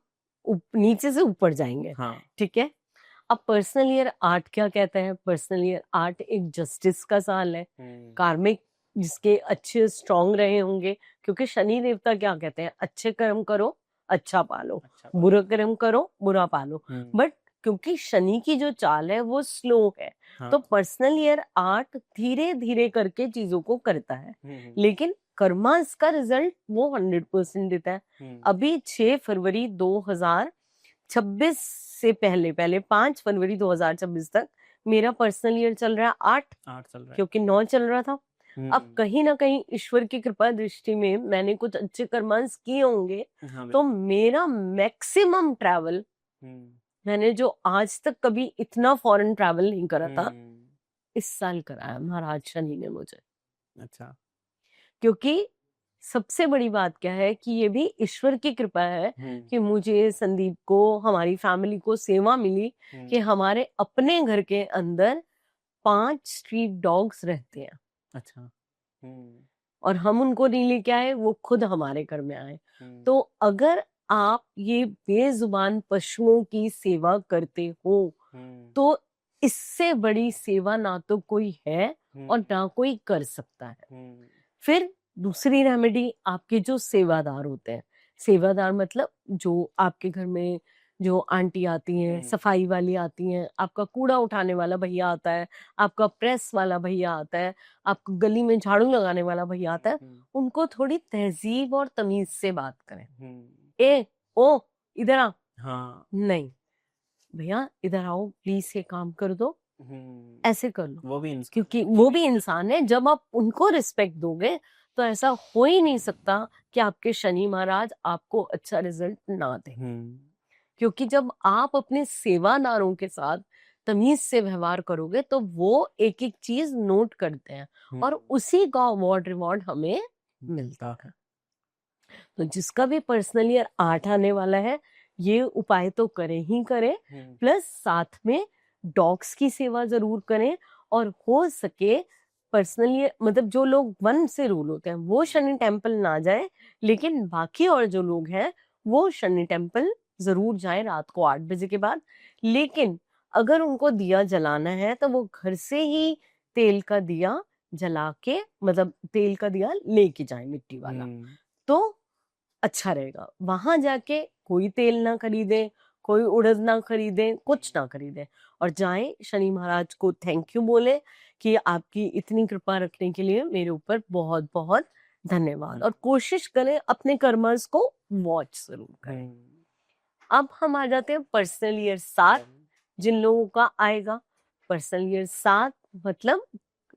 नीचे से ऊपर जाएंगे। हाँ ठीक है। अब पर्सनल ईयर 8 क्या कहते हैं? पर्सनल ईयर 8 एक जस्टिस का साल है, कार्मिक, जिसके अच्छे स्ट्रांग रहे होंगे। क्योंकि शनि देवता क्या कहते हैं? अच्छे कर्म करो, अच्छा पालो, अच्छा बुरा कर्म करो, बुरा पालो। हम्म, बट क्योंकि शनि की जो चाल है वो स्लो है, हाँ, तो पर्सनल ईयर 8 धीरे धीरे करके चीजों को करता है, लेकिन कर्मास का रिजल्ट वो 100% देता है। अभी 6 फरवरी 2026 से पहले पहले 5 फरवरी 2026 तक मेरा पर्सनल ईयर चल रहा है 8, 8 चल रहा है। क्योंकि 9 चल रहा था। अब हम्म, कहीं ना कहीं ईश्वर की कृपा दृष्टि में मैंने कुछ अच्छे कर्मांश किए होंगे, हाँ, तो मेरा मैक्सिमम ट्रैवल, मैंने जो आज तक कभी इतना फॉरेन ट्रैवल नहीं करा था, इस साल कराया महाराज शनि ने मुझे। अच्छा क्योंकि सबसे बड़ी बात क्या है कि ये भी ईश्वर की कृपा है कि मुझे, संदीप को, हमारी फैमिली को सेवा मिली कि हमारे अपने घर के अंदर 5 स्ट्रीट डॉग्स रहते हैं। अच्छा और हम उनको नहीं लेके आए, वो खुद हमारे घर में आए। तो अगर आप ये बेजुबान पशुओं की सेवा करते हो तो इससे बड़ी सेवा ना तो कोई है और ना कोई कर सकता है। फिर दूसरी रेमेडी, आपके जो सेवादार होते हैं, सेवादार मतलब जो आपके घर में जो आंटी आती हैं, सफाई वाली आती हैं, आपका कूड़ा उठाने वाला भैया आता है, आपका प्रेस वाला भैया आता है, आपको गली में झाड़ू लगाने वाला भैया आता है, उनको थोड़ी तहजीब और तमीज से बात करें। ए ओ इधर आ, हाँ नहीं भैया इधर आओ प्लीज, ये काम कर दो, ऐसे कर लो। वो भी इंसान क्योंकि वो भी इंसान है। जब आप उनको रिस्पेक्ट दोगे तो ऐसा हो ही नहीं सकता कि आपके शनि महाराज आपको अच्छा रिजल्ट ना दे। क्योंकि जब आप अपने सेवादारों के साथ तमीज से व्यवहार करोगे तो वो एक एक चीज नोट करते हैं और उसी का अवार्ड रिवॉर्ड हमें मिलता है। तो जिसका भी पर्सनल ईयर 8 आने वाला है, ये उपाय तो करें ही करें, प्लस साथ में डॉग्स की सेवा जरूर करें। और हो सके पर्सनली, मतलब जो लोग 1 से रूल होते हैं वो शनि टेम्पल ना जाए, लेकिन बाकी और जो लोग हैं वो शनि टेम्पल जरूर जाएं रात को 8 बजे के बाद। लेकिन अगर उनको दिया जलाना है तो वो घर से ही तेल का दिया जला के, मतलब तेल का दिया लेके जाए मिट्टी वाला, तो अच्छा रहेगा। वहां जाके कोई तेल ना खरीदे, कोई उड़द ना खरीदे, कुछ ना खरीदे, और जाएं शनि महाराज को थैंक यू बोले कि आपकी इतनी कृपा रखने के लिए मेरे ऊपर बहुत बहुत धन्यवाद। और कोशिश करें अपने कर्मस को वॉच जरूर करें। अब हम आ जाते हैं पर्सनल ईयर 7, जिन लोगों का आएगा पर्सनल ईयर 7 मतलब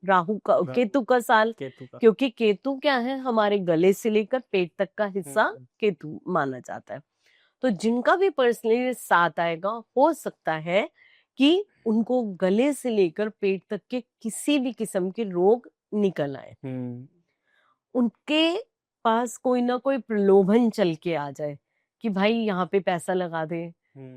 राहु का, केतु का साल। क्योंकि केतु क्या है, हमारे गले से लेकर पेट तक का हिस्सा केतु माना जाता है। तो जिनका भी पर्सनल ईयर 7 आएगा, हो सकता है कि उनको गले से लेकर पेट तक के किसी भी किस्म के रोग निकल आए, उनके पास कोई ना कोई प्रलोभन चल के आ जाए कि भाई यहाँ पे पैसा लगा दे,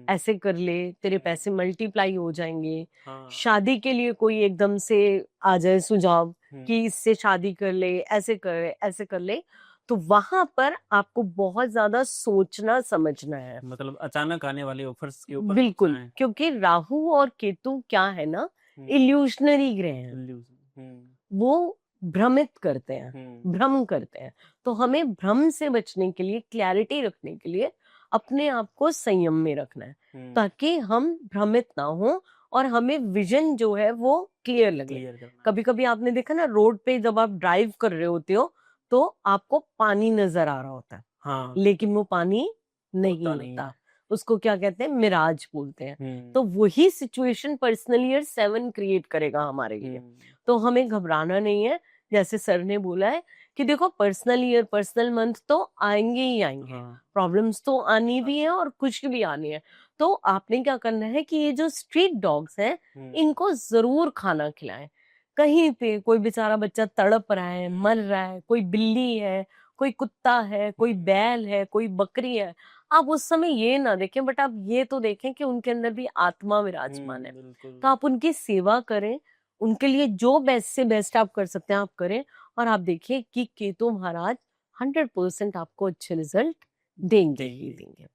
ऐसे कर ले, तेरे पैसे मल्टीप्लाई हो जाएंगे। शादी के लिए कोई एकदम से आ जाए सुझाव कि इससे शादी कर ले, ऐसे कर, ऐसे कर ले, तो वहां पर आपको बहुत ज्यादा सोचना समझना है। मतलब अचानक आने वाले ऑफर्स के ऊपर बिल्कुल, क्योंकि राहु और केतु क्या है ना, इल्यूशनरी ग्रह हैं, वो भ्रमित करते हैं, भ्रम करते हैं। तो हमें भ्रम से बचने के लिए, क्लैरिटी रखने के लिए अपने आप को संयम में रखना है, ताकि हम भ्रमित ना हो और हमें विजन जो है वो क्लियर लगे। कभी कभी आपने देखा ना, रोड पे जब आप ड्राइव कर रहे होते हो तो आपको पानी नजर आ रहा होता है, हाँ, लेकिन वो पानी नहीं होता। उसको क्या कहते हैं, मिराज बोलते हैं। तो वही सिचुएशन पर्सनल ईयर 7 क्रिएट करेगा हमारे लिए। तो हमें घबराना नहीं है। जैसे सर ने बोला है कि देखो पर्सनल ईयर, पर्सनल मंथ तो आएंगे ही आएंगे, प्रॉब्लम्स तो आनी भी है और कुछ भी आनी है। तो आपने क्या करना है कि ये जो स्ट्रीट डॉग्स हैं इनको जरूर खाना खिलाएं। कहीं पे कोई बेचारा बच्चा तड़प रहा है, मर रहा है, कोई बिल्ली है, कोई कुत्ता है, कोई बैल है, कोई बकरी है, आप उस समय ये ना देखें, बट आप ये तो देखें कि उनके अंदर भी आत्मा विराजमान है। बिल्कुल। तो आप उनकी सेवा करें, उनके लिए जो बेस्ट से बेस्ट आप कर सकते हैं आप करें, और आप देखिए कि केतु महाराज 100% आपको अच्छे रिजल्ट देंगे ही देंगे।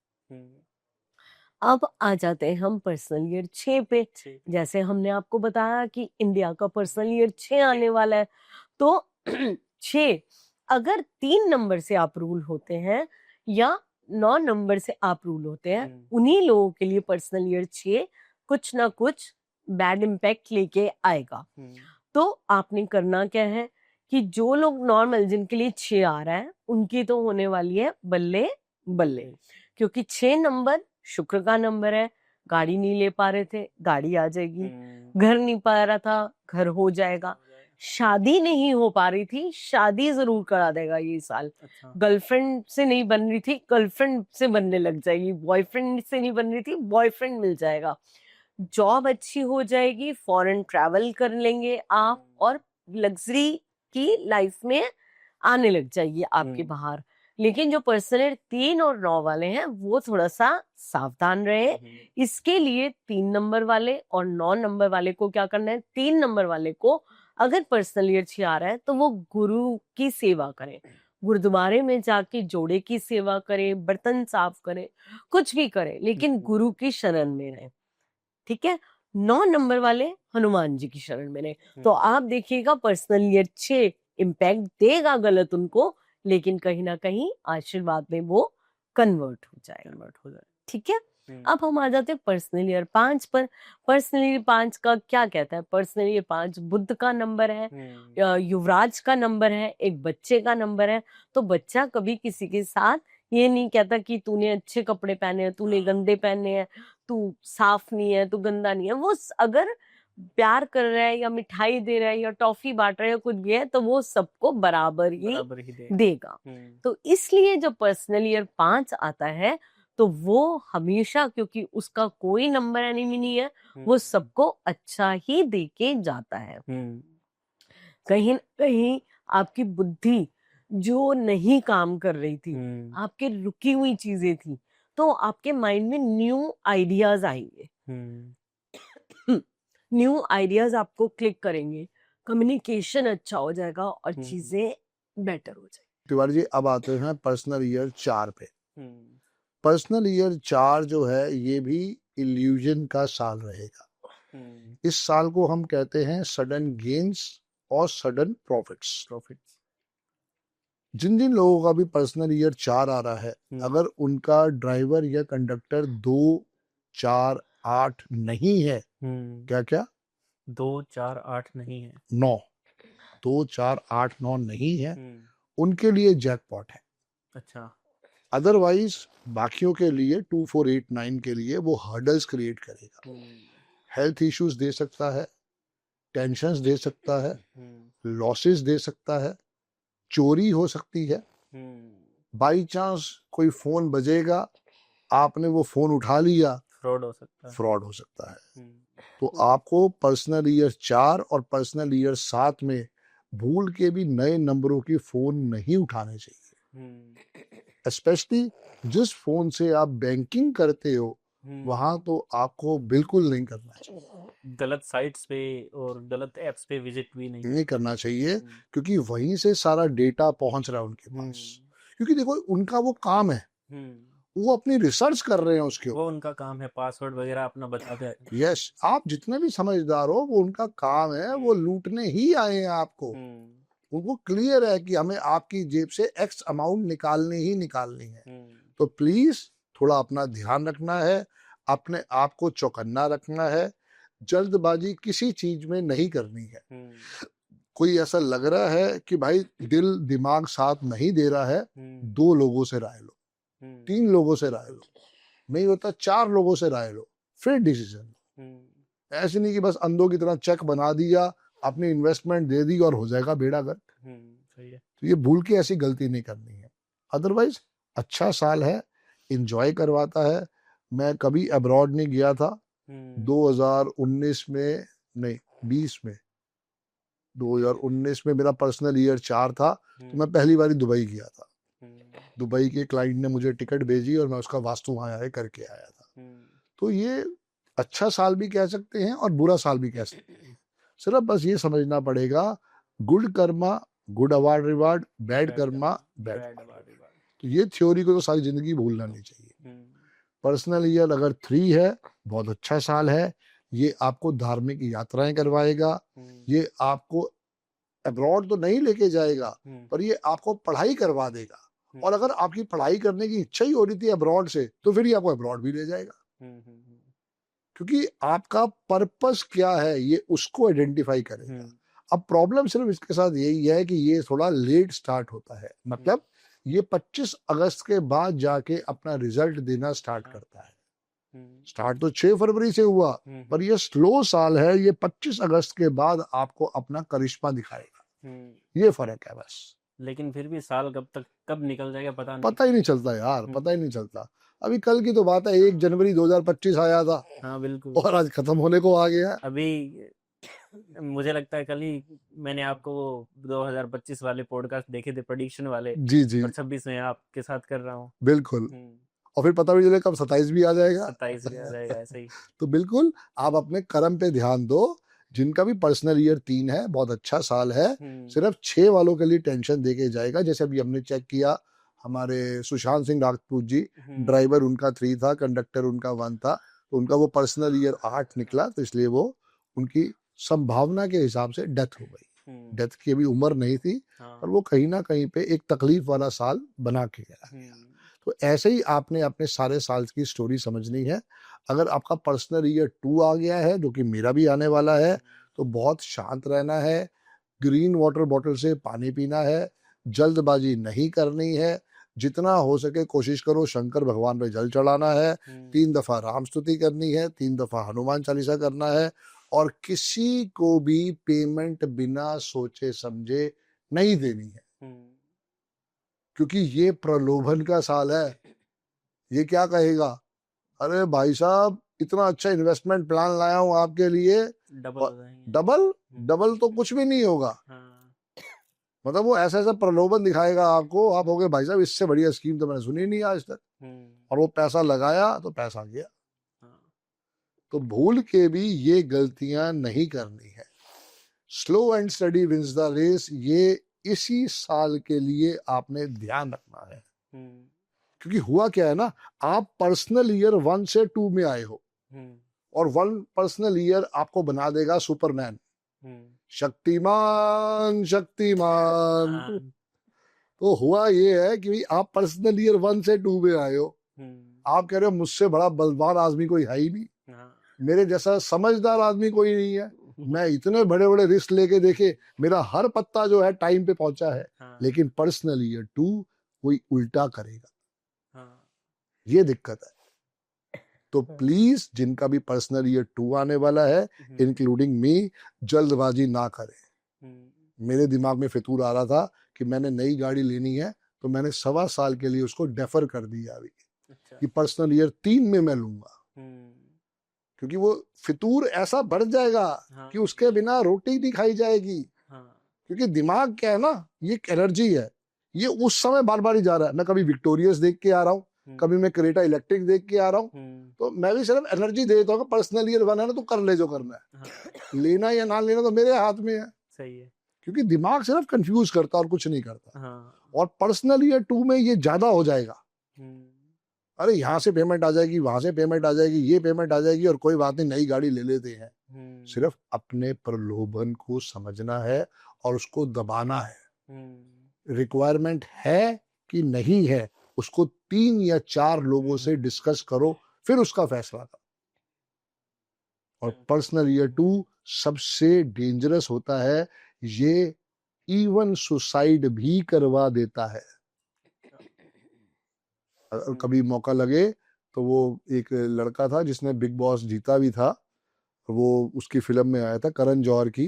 अब आ जाते हैं हम पर्सनल ईयर 6 पे। जैसे हमने आपको बताया कि इंडिया का पर्सनल ईयर 6 आने वाला है, तो 6 अगर 3 नंबर से आप रूल होते हैं या 9 नंबर से आप रूल होते हैं, उन्हीं लोगों के लिए पर्सनल ईयर 6 कुछ ना कुछ बैड इम्पैक्ट लेके आएगा। तो आपने करना क्या है कि जो लोग नॉर्मल जिनके लिए 6 आ रहा है उनकी तो होने वाली है बल्ले बल्ले, क्योंकि 6 नंबर शुक्र का नंबर है। गाड़ी नहीं ले पा रहे थे, गाड़ी आ जाएगी। घर नहीं पा रहा था, घर हो जाएगा। शादी नहीं हो पा रही थी, शादी जरूर करा देगा ये साल। अच्छा। गर्लफ्रेंड से नहीं बन रही थी, गर्लफ्रेंड से बनने लग जाएगी। बॉयफ्रेंड से नहीं बन रही थी, बॉयफ्रेंड मिल जाएगा। जॉब अच्छी हो जाएगी, फॉरेन ट्रैवल कर लेंगे आप, और लग्जरी की लाइफ में आने लग जाइए आपके बाहर। लेकिन जो पर्सनल 3 और 9 वाले हैं वो थोड़ा सा सावधान रहे। इसके लिए 3 नंबर वाले और 9 नंबर वाले को क्या करना है, 3 नंबर वाले को अगर पर्सनल ईयर 6 आ रहा है तो वो गुरु की सेवा करें, गुरुद्वारे में जाके जोड़े की सेवा करें, बर्तन साफ करें, कुछ भी करें, लेकिन गुरु की शरण में रहें। ठीक है। 9 नंबर वाले हनुमान जी की शरण में रहे। तो आप देखिएगा पर्सनल ईयर 6 इम्पैक्ट देगा गलत उनको, लेकिन कहीं ना कहीं आशीर्वाद में वो कन्वर्ट हो जाएगा। ठीक है। अब हम आ जाते हैं पर्सनल ईयर 5 पर। पर्सनल ईयर 5 का क्या कहता है? पर्सनल ईयर 5 बुध का नंबर है, युवराज का नंबर है, एक बच्चे का नंबर है। तो बच्चा कभी किसी के साथ ये नहीं कहता कि तूने अच्छे कपड़े पहने हैं, तूने गंदे पहने हैं, तू साफ नहीं है, तू गंदा नहीं है। वो अगर प्यार कर रहा है या मिठाई दे रहा है या टॉफी बांट रहा है या कुछ भी है, तो वो सबको बराबर ही देगा। तो इसलिए जब पर्सनल ईयर 5 आता है तो वो हमेशा, क्योंकि उसका कोई नंबर एनिमी नहीं है, वो सबको अच्छा ही देके जाता है। कहीं न कहीं आपकी बुद्धि जो नहीं काम कर रही थी, आपके रुकी हुई चीजें थी, तो आपके माइंड में न्यू आइडियाज आएंगे, न्यू आइडियाज आपको क्लिक करेंगे, कम्युनिकेशन अच्छा हो जाएगा और चीजें बेटर हो जाएगी। तिवारी जी, अब आते हैं पर्सनल ईयर 4 पे। पर्सनल ईयर 4 जो है ये भी इल्यूजन का साल रहेगा। इस साल को हम कहते हैं सडन गेन्स और सडन प्रॉफिट्स। जिन जिन लोगों का भी पर्सनल ईयर 4 आ रहा है, अगर उनका ड्राइवर या कंडक्टर 2, 4, 8 नहीं है, क्या क्या 2, 4, 8 नहीं है, 9, 2, 4, 8, 9 नहीं है, उनके लिए जैकपॉट है। अच्छा। अदरवाइज बाकियों के लिए 2, 4, 8, 9 के लिए वो हर्डल्स क्रिएट करेगा। हेल्थ इश्यूज दे सकता है, टेंशन्स दे सकता है, लॉसेस दे सकता है, चोरी हो सकती है। बाई चांस कोई फोन बजेगा, आपने वो फोन उठा लिया, फ्रॉड हो सकता है। तो आपको पर्सनल ईयर 4 और पर्सनल ईयर 7 में भूल के भी नए नंबरों की फोन नहीं उठाने चाहिए। स्पेशली जिस फोन से आप बैंकिंग करते हो वहां तो आपको बिल्कुल नहीं करना चाहिए। गलत साइट्स पे और गलत एप्स पे विजिट भी नहीं करना चाहिए, क्योंकि वहीं से सारा डेटा पहुंच रहा है उनके पास। क्योंकि देखो उनका वो काम है, वो अपनी रिसर्च कर रहे हैं उसके, वो उनका काम है, पासवर्ड वगैरह अपना बताते हैं। यस, आप जितने भी समझदार हो वो उनका काम है, वो लूटने ही आए हैं आपको। उनको क्लियर है कि हमें आपकी जेब से एक्स अमाउंट निकालनी ही निकालनी है। तो प्लीज थोड़ा अपना ध्यान रखना है, अपने आप को चौकन्ना रखना है, जल्दबाजी किसी चीज में नहीं करनी है। कोई ऐसा लग रहा है कि भाई दिल दिमाग साथ नहीं दे रहा है, 2 लोगों से राय लो, 3 लोगों से राय लो, नहीं होता 4 लोगों से राय लो, फिर डिसीजन लो। ऐसे नहीं कि बस अंधों की तरह चेक बना दिया, अपनी इन्वेस्टमेंट दे दी और हो जाएगा बेड़ा गर्क। सही है। तो ये भूल के ऐसी गलती नहीं करनी है। अदरवाइज अच्छा साल है, इंजॉय करवाता है, मैं कभी अब्रॉड नहीं गया था। हम्म 2019 में नहीं, 20 में, 2019 में मेरा पर्सनल ईयर 4 था, तो मैं पहली बार दुबई गया था। दुबई के क्लाइंट ने मुझे टिकट भेजी और मैं उसका वास्तु वहाँ आए करके आया था। तो ये अच्छा साल भी कह सकते हैं और बुरा साल भी कह सकते हैं। सिर्फ बस ये समझना पड़ेगा, good Karma good award reward, bad Karma bad award. तो ये थ्योरी को तो सारी जिंदगी भूलना नहीं चाहिए। पर्सनल ईयर अगर 3 है, बहुत अच्छा साल है। ये आपको धार्मिक यात्राएं करवाएगा, ये आपको अब्रॉड तो नहीं लेके जाएगा, पर ये आपको पढ़ाई करवा देगा। और अगर आपकी पढ़ाई करने की इच्छा ही हो रही थी अब्रॉड से, तो फिर ये आपको अब्रॉड भी ले जाएगा। क्योंकि आपका पर्पस क्या है, ये उसको आइडेंटिफाई करेगा। अब प्रॉब्लम सिर्फ इसके साथ यही है कि ये थोड़ा लेट स्टार्ट होता है, मतलब ये 25 अगस्त के बाद जाके अपना रिजल्ट देना स्टार्ट करता है। स्टार्ट तो 6 फरवरी से हुआ, पर ये स्लो साल है, ये 25 अगस्त के बाद आपको अपना करिश्मा दिखाएगा। ये फर्क है बस। लेकिन फिर भी साल कब निकल जाएगा पता ही नहीं चलता यार, पता ही नहीं चलता। अभी कल की तो बात है, 1 जनवरी 2025 आया था। हाँ बिल्कुल। और आज खत्म होने को आ गया। अभी मुझे लगता है कल ही मैंने आपको वो 2025 वाले पॉडकास्ट देखे थे, प्रेडिक्शन वाले। जी जी। और 26 में आपके साथ कर रहा हूँ। बिल्कुल। और फिर पता भी चले कब 27 भी आ जाएगा। 27 भी आ जाएगा, ऐसे ही। तो बिल्कुल आप अपने कर्म पे ध्यान दो। जिनका भी पर्सनल ईयर 3 है, बहुत अच्छा साल है। सिर्फ 6 वालों के लिए टेंशन देके जाएगा। जैसे अभी हमने चेक किया, हमारे सुशांत सिंह राजपूत जी, ड्राइवर उनका 3 था, कंडक्टर उनका 1 था, तो उनका वो पर्सनल ईयर 8 निकला, तो इसलिए वो उनकी संभावना के हिसाब से डेथ हो गई। डेथ की अभी उम्र नहीं थी, पर वो कहीं ना कहीं पे एक तकलीफ वाला साल बना के गया। तो ऐसे ही आपने अपने सारे साल की स्टोरी समझनी है। अगर आपका पर्सनल ईयर 2 आ गया है, जो कि मेरा भी आने वाला है, तो बहुत शांत रहना है, ग्रीन वाटर बॉटल से पानी पीना है, जल्दबाजी नहीं करनी है, जितना हो सके कोशिश करो शंकर भगवान पे जल चढ़ाना है, 3 दफा राम स्तुति करनी है, 3 दफा हनुमान चालीसा करना है, और किसी को भी पेमेंट बिना सोचे समझे नहीं देनी है। क्योंकि ये प्रलोभन का साल है। ये क्या कहेगा, अरे भाई साहब इतना अच्छा इन्वेस्टमेंट प्लान लाया हूं आपके लिए, डबल तो कुछ भी नहीं होगा। मतलब वो ऐसा ऐसा प्रलोभन दिखाएगा आपको, आप होगे भाई साहब इससे बढ़िया स्कीम तो मैंने सुनी नहीं आज तक। और वो पैसा लगाया तो पैसा गया। तो भूल के भी ये गलतियां नहीं करनी है। Slow and steady wins the race, ये इसी साल के लिए आपने ध्यान रखना है। क्योंकि हुआ क्या है ना, आप पर्सनल ईयर 1 से 2 में आए हो, और 1 पर्सनल ईयर आपको बना देगा सुपरमैन, शक्तिमान शक्तिमान। तो हुआ ये है कि आप पर्सनल ईयर 1 से 2 में आए हो, आप कह रहे हो मुझसे बड़ा बलवान आदमी कोई है ही नहीं, मेरे जैसा समझदार आदमी कोई नहीं है, मैं इतने बड़े बड़े रिस्क लेके देखे, मेरा हर पत्ता जो है टाइम पे पहुंचा है। लेकिन पर्सनल ईयर 2 कोई उल्टा करेगा। ये दिक्कत है। तो प्लीज जिनका भी पर्सनल ईयर 2 आने वाला है, इंक्लूडिंग मी, जल्दबाजी ना करें। मेरे दिमाग में फितूर आ रहा था कि मैंने नई गाड़ी लेनी है, तो मैंने 1.25 साल के लिए उसको डेफर कर दिया अभी। कि पर्सनल ईयर 3 में मैं लूंगा। क्योंकि वो फितूर ऐसा बढ़ जाएगा कि उसके बिना रोटी नहीं खाई जाएगी। क्योंकि दिमाग क्या है ना, ये एक एनर्जी है, ये उस समय बार बार ही जा रहा है। मैं कभी विक्टोरियस देख के आ रहा हूँ, कभी मैं क्रेटा इलेक्ट्रिक देख के आ रहा हूँ, तो मैं भी सिर्फ एनर्जी दे देता हूँ। पर्सनल ईयर 1 है ना, तो कर ले जो करना है। लेना या ना लेना तो मेरे हाथ में है। सही है। क्योंकि दिमाग सिर्फ कंफ्यूज करता और कुछ नहीं करता। और पर्सनल ईयर 2 में ये ज्यादा हो जाएगा। अरे यहाँ से पेमेंट आ जाएगी, वहां से पेमेंट आ जाएगी, ये पेमेंट आ जाएगी, और कोई बात नहीं नई गाड़ी ले लेते हैं। सिर्फ अपने प्रलोभन को समझना है और उसको दबाना है। रिक्वायरमेंट है कि नहीं है, उसको 3 या 4 लोगों से डिस्कस करो, फिर उसका फैसला करो। और पर्सनल ईयर 2 सबसे डेंजरस होता है, ये इवन सुसाइड भी करवा देता है। अगर कभी मौका लगे तो वो एक लड़का था जिसने बिग बॉस जीता भी था, वो उसकी फिल्म में आया था, करण जौहर की,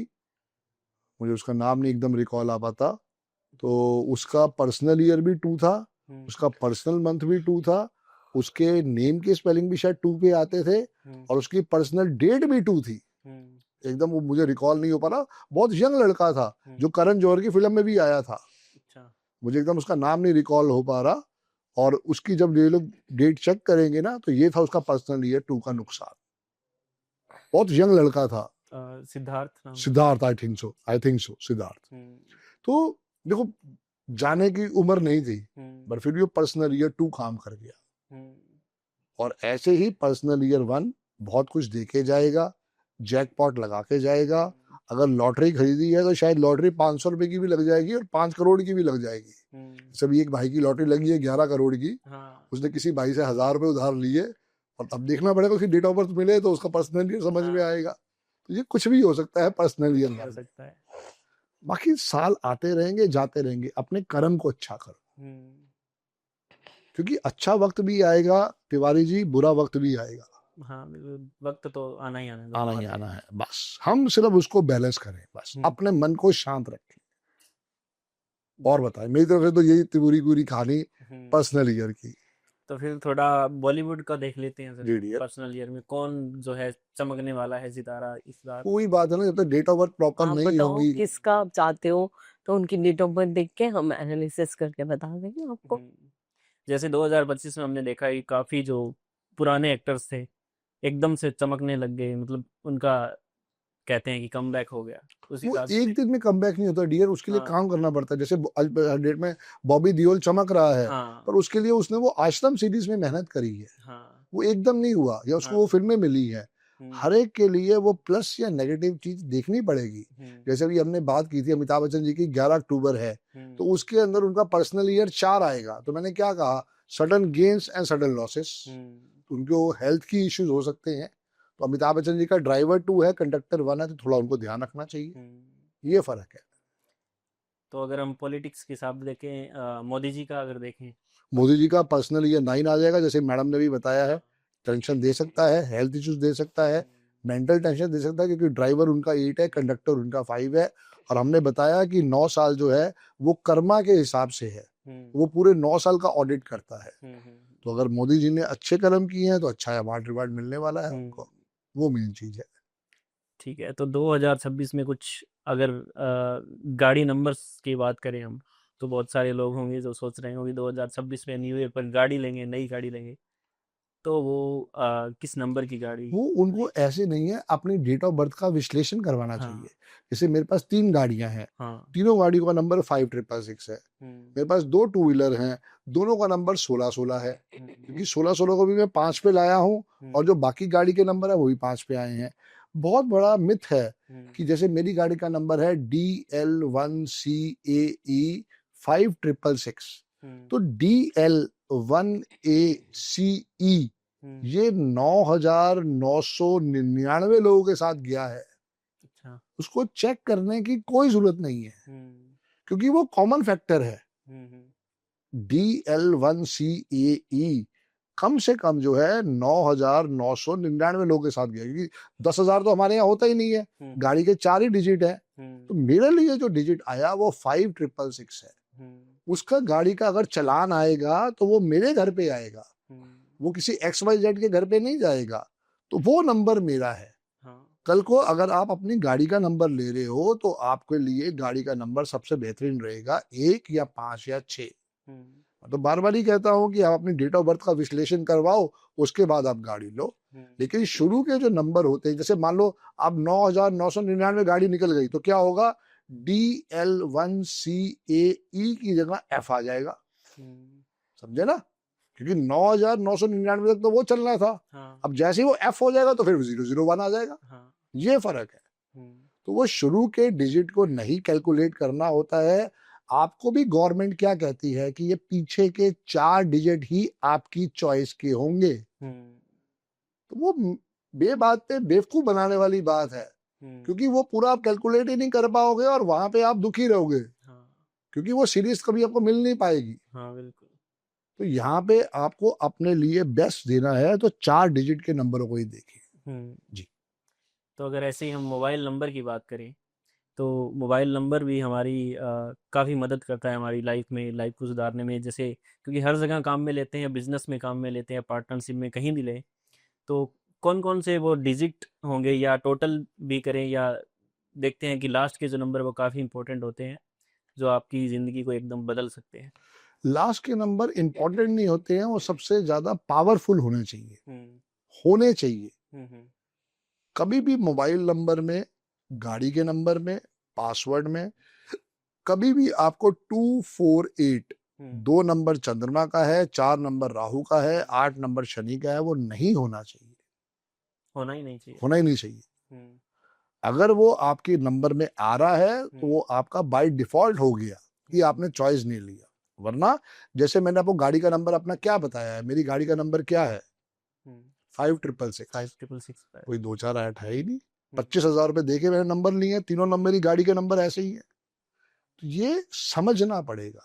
मुझे उसका नाम नहीं एकदम रिकॉल आ पाता। तो उसका पर्सनल ईयर भी 2 था, उसका पर्सनल मंथ भी 2 था, उसके नेम की स्पेलिंग भी शायद 2 पे आते थे और उसकी पर्सनल डेट भी 2 थी। एकदम वो मुझे रिकॉल नहीं हो पा रहा। बहुत यंग लड़का था जो करण जौहर की फिल्म में भी आया था। अच्छा। मुझे एकदम उसका नाम नहीं रिकॉल हो पा रहा। और उसकी जब ये लोग डेट चेक करेंगे ना तो ये था उसका पर्सनल ईयर 2 का नुकसान। बहुत यंग लड़का था। सिद्धार्थ नाम था। Siddharth, I think so Siddharth. तो देखो, जाने की उम्र नहीं थी पर फिर भी वो पर्सनल ईयर 2 काम कर गया। और ऐसे ही पर्सनल ईयर 1 बहुत कुछ देके जाएगा, जैकपॉट लगा के जाएगा। अगर लॉटरी खरीदी है तो शायद लॉटरी 500 रुपए की भी लग जाएगी और 5 करोड़ की भी लग जाएगी। सभी एक भाई की लॉटरी लगी है 11 करोड़ की। हाँ। उसने किसी भाई से 1000 रुपए उधार लिए और तब देखना पड़ेगा उसकी डेट ऑफ बर्थ मिले तो उसका पर्सनल ईयर समझ में आएगा। तो ये कुछ भी हो सकता है पर्सनल ईयर हो सकता है। बाकी साल आते रहेंगे जाते रहेंगे, अपने कर्म को अच्छा करो क्योंकि अच्छा वक्त भी आएगा तिवारी जी, बुरा वक्त भी आएगा। हाँ, वक्त तो आना ही आना है, आना ही आना है। बस हम सिर्फ उसको बैलेंस करें, बस अपने मन को शांत रखें। और बताएं, मेरी तरफ से तो यही पूरी कहानी पर्सनल ईयर की। तो फिर थोड़ा बॉलीवुड का देख लेते हैं जी डियर। पर्सनल ईयर में कौन जो है चमकने वाला है सितारा इस बार। कोई बात है ना, जब तक डेट ऑफ बर्थ प्रॉपर आप नहीं बताओ होगी। किसका आप चाहते हो तो उनकी डेट ऑफ बर्थ देख के हम एनालिसिस करके बता देंगे आपको। जैसे 2025 में हमने देखा कि काफी जो पुराने एक्टर्स थे एकदम से चमकने लग गए, मतलब उनका कहते हैं कि कमबैक हो गया। उस वो हिसाब से एक दिन में कमबैक नहीं होता डियर, उसके लिए हाँ। काम करना पड़ता है। जैसे आज डेट में बॉबी देओल चमक रहा है हाँ। पर उसके लिए उसने वो आश्रम सीरीज में मेहनत करी है। हाँ। वो एकदम नहीं हुआ या उसको हाँ। वो फिल्में मिली है। हर एक के लिए वो प्लस या नेगेटिव चीज देखनी पड़ेगी। जैसे अभी हमने बात की थी अमिताभ बच्चन जी की 11 अक्टूबर है तो उसके अंदर उनका पर्सनल ईयर 4 आएगा। तो मैंने क्या कहा, sudden gains and sudden losses. उनको हेल्थ की इश्यूज हो सकते हैं। तो अमिताभ बच्चन जी का ड्राइवर 2 है, कंडक्टर 1 है, तो थोड़ा उनको ध्यान रखना चाहिए। ये फर्क है। तो अगर हम पॉलिटिक्स के हिसाब देखें, मोदी जी का अगर देखें, मोदी जी का पर्सनल ईयर 9 आ जाएगा, जैसे मैडम ने भी बताया है। टेंशन दे सकता है, हेल्थ इश्यूज दे सकता है, मेंटल टेंशन दे सकता है क्योंकि ड्राइवर उनका 8 है, कंडक्टर उनका 5 है। और हमने बताया कि 9 साल जो है वो कर्मा के हिसाब से है, वो पूरे 9 साल का ऑडिट करता है। तो अगर मोदी जी ने अच्छे कर्म किए हैं तो अच्छा अवार्ड रिवार्ड मिलने वाला है उनको, वो मेन चीज है। ठीक है। तो 2026 में कुछ अगर गाड़ी नंबर्स की बात करें हम, तो बहुत सारे लोग होंगे जो सोच रहे होंगे 2026 में न्यू ईयर पर गाड़ी लेंगे, नई गाड़ी लेंगे, तो वो किस नंबर की गाड़ी? वो उनको ऐसे नहीं है, अपनी डेट ऑफ बर्थ का विश्लेषण करवाना हाँ। चाहिए। जैसे मेरे पास 3 गाड़ियां हैं, हाँ। तीनों गाड़ियों का नंबर 5666 है। मेरे पास 2 टू व्हीलर हैं, दोनों का नंबर 1616 है क्योंकि 1616 को भी मैं 5 पे लाया हूँ और जो बाकी गाड़ी के नंबर है वो भी 5 पे आए हैं। बहुत बड़ा मिथ है कि जैसे मेरी गाड़ी का नंबर है DL1CAE 5666, तो DL1ACE ये 9,999 लोगों के साथ गया है। अच्छा। उसको चेक करने की कोई जरूरत नहीं है क्योंकि वो कॉमन फैक्टर है। DL1CAE कम से कम जो है 9,999 लोगों के साथ गया क्योंकि 10,000 तो हमारे यहाँ होता ही नहीं है। गाड़ी के 4 ही डिजिट है। तो मेरे लिए जो डिजिट आया वो 5666 है। उसका गाड़ी का अगर चलान आएगा तो वो मेरे घर पे आएगा, वो किसी XYZ के घर पे नहीं जाएगा। तो वो नंबर मेरा है। कल को अगर आप अपनी गाड़ी का नंबर ले रहे हो तो आपके लिए गाड़ी का नंबर सबसे बेहतरीन रहेगा 1 या 5 या 6। तो बार बार ही कहता हूँ कि आप अपनी डेट ऑफ बर्थ का विश्लेषण करवाओ, उसके बाद आप गाड़ी लो। लेकिन शुरू के जो नंबर होते हैं, जैसे मान लो आप 9,999 गाड़ी निकल गई तो क्या होगा, DL1CAE की जगह F आ जाएगा। समझे ना, क्योंकि 9,999 तक तो वो चलना था। अब जैसे ही वो F हो जाएगा तो फिर 001 आ जाएगा। ये फर्क है। तो वो शुरू के डिजिट को नहीं कैलकुलेट करना होता है। आपको भी गवर्नमेंट क्या कहती है कि ये पीछे के 4 डिजिट ही आपकी चॉइस के होंगे। तो वो बेबात पे बेवकूफ बनाने वाली बात है क्योंकि वो पूरा आप कैलकुलेट ही नहीं कर पाओगे और वहां पे आप दुखी रहोगे क्योंकि वो सीरीज कभी आपको मिल नहीं पाएगी। बिल्कुल। तो यहाँ पे आपको अपने लिए बेस्ट देना है तो 4 डिजिट के नंबरों को ही देखिए। जी। तो अगर ऐसे ही हम मोबाइल नंबर की बात करें तो मोबाइल नंबर भी हमारी काफ़ी मदद करता है हमारी लाइफ में, लाइफ को सुधारने में। जैसे क्योंकि हर जगह काम में लेते हैं, बिजनेस में काम में लेते हैं, पार्टनरशिप में कहीं भी लें, तो कौन कौन से वो डिजिट होंगे, या टोटल भी करें, या देखते हैं कि लास्ट के जो नंबर वो काफ़ी इंपॉर्टेंट होते हैं, जो आपकी ज़िंदगी को एकदम बदल सकते हैं। लास्ट के नंबर इंपॉर्टेंट नहीं होते हैं, वो सबसे ज्यादा पावरफुल होने चाहिए, हम्म होने चाहिए। हम्म कभी भी मोबाइल नंबर में, गाड़ी के नंबर में, पासवर्ड में, कभी भी आपको 248 हम्म 2 नंबर चंद्रमा का है, 4 नंबर राहु का है, 8 नंबर शनि का है, वो नहीं होना चाहिए, होना ही नहीं चाहिए। होना ही नहीं चाहिए। हम्म अगर वो आपके नंबर में आ रहा है तो वो आपका बाय डिफॉल्ट हो गया, कि आपने चॉइस नहीं लिया। वरना जैसे मैंने आपको गाड़ी का नंबर अपना क्या बताया है, मेरी गाड़ी का नंबर क्या है, 5666, 5666 कोई 248 है ही नहीं। 25,000 रुपए दे के मैंने नंबर लिए हैं, तीनों नंबर ही गाड़ी के नंबर ऐसे ही है। तो ये समझना पड़ेगा,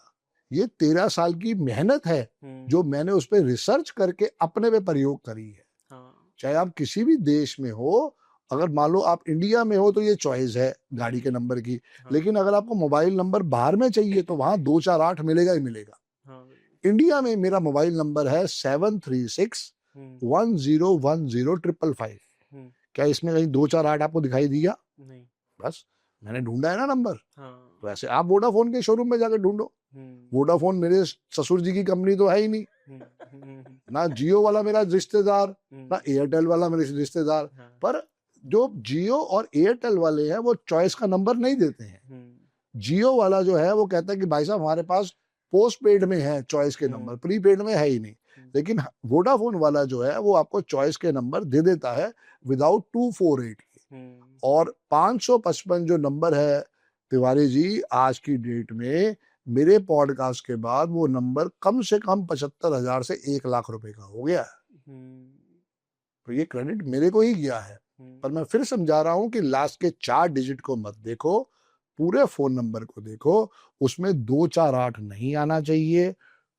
ये 13 साल की मेहनत है जो मैंने उस पर रिसर्च करके अपने पे प्रयोग करी है। हाँ चाहे आप किसी भी देश में हो, अगर मान लो आप इंडिया में हो तो ये चॉइस है गाड़ी के नंबर की, हाँ लेकिन अगर आपको मोबाइल नंबर बाहर में चाहिए तो वहां 248 मिलेगा ही मिलेगा। हाँ इंडिया में मेरा मोबाइल नंबर है 7361010555। हम्म, क्या इसमें कहीं 248 आपको दिखाई दिया? नहीं। बस मैंने ढूंढा है ना नंबर। हाँ तो ऐसे आप वोडाफोन के शोरूम में जाकर ढूंढो, हम्म वोडाफोन मेरे ससुर जी की कंपनी तो है ही नहीं, हम्म, हम्म, ना जियो वाला मेरा रिश्तेदार, ना हम्म, एयरटेल वाला मेरे रिश्तेदार। हाँ, पर जो जियो और एयरटेल वाले हैं वो चॉइस का नंबर नहीं देते हैं। जियो वाला जो है वो कहता है कि भाई साहब हमारे पास पोस्ट पेड में है चॉइस के नंबर, प्रीपेड में है ही नहीं। लेकिन वोडाफोन वाला जो है वो आपको चॉइस के नंबर दे देता है विदाउट 248 के। और 555 जो नंबर है तिवारी जी, आज की डेट में मेरे पॉडकास्ट के बाद वो नंबर कम से कम 75,000 से 1 लाख रुपए का हो गया है। तो ये क्रेडिट मेरे को ही गया है। पर मैं फिर समझा रहा हूं कि लास्ट के 4 डिजिट को मत देखो, पूरे फोन नंबर को देखो, उसमें 248 नहीं आना चाहिए।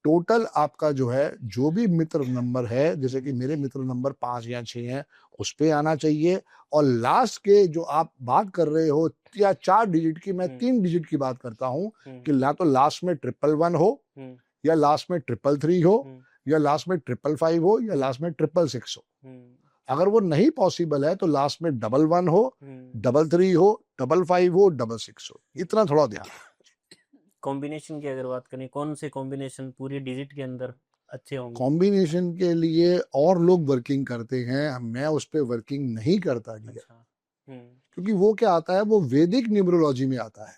टोटल आपका जो है, जो भी मित्र नंबर है, जैसे कि मेरे मित्र नंबर 5 या 6 हैं, उस पे आना चाहिए। और लास्ट के जो आप बात कर रहे हो या 4 डिजिट की, मैं 3 डिजिट की बात करता हूं कि ना तो लास्ट में 111 हो, या लास्ट में 333 हो, या लास्ट में 555 हो, या लास्ट में 666 हो। अगर वो नहीं पॉसिबल है तो लास्ट में 11 हो, 33 हो, 55 हो, 66 हो। इतना थोड़ा ध्यान। कॉम्बिनेशन की अगर बात करें, कौन से कॉम्बिनेशन पूरी डिजिट के अंदर अच्छे होंगे? कॉम्बिनेशन के लिए और लोग वर्किंग करते हैं, मैं उस पर वर्किंग नहीं करता डियर। अच्छा। क्योंकि वो क्या आता है, वो वैदिक न्यूमरोलॉजी में आता है।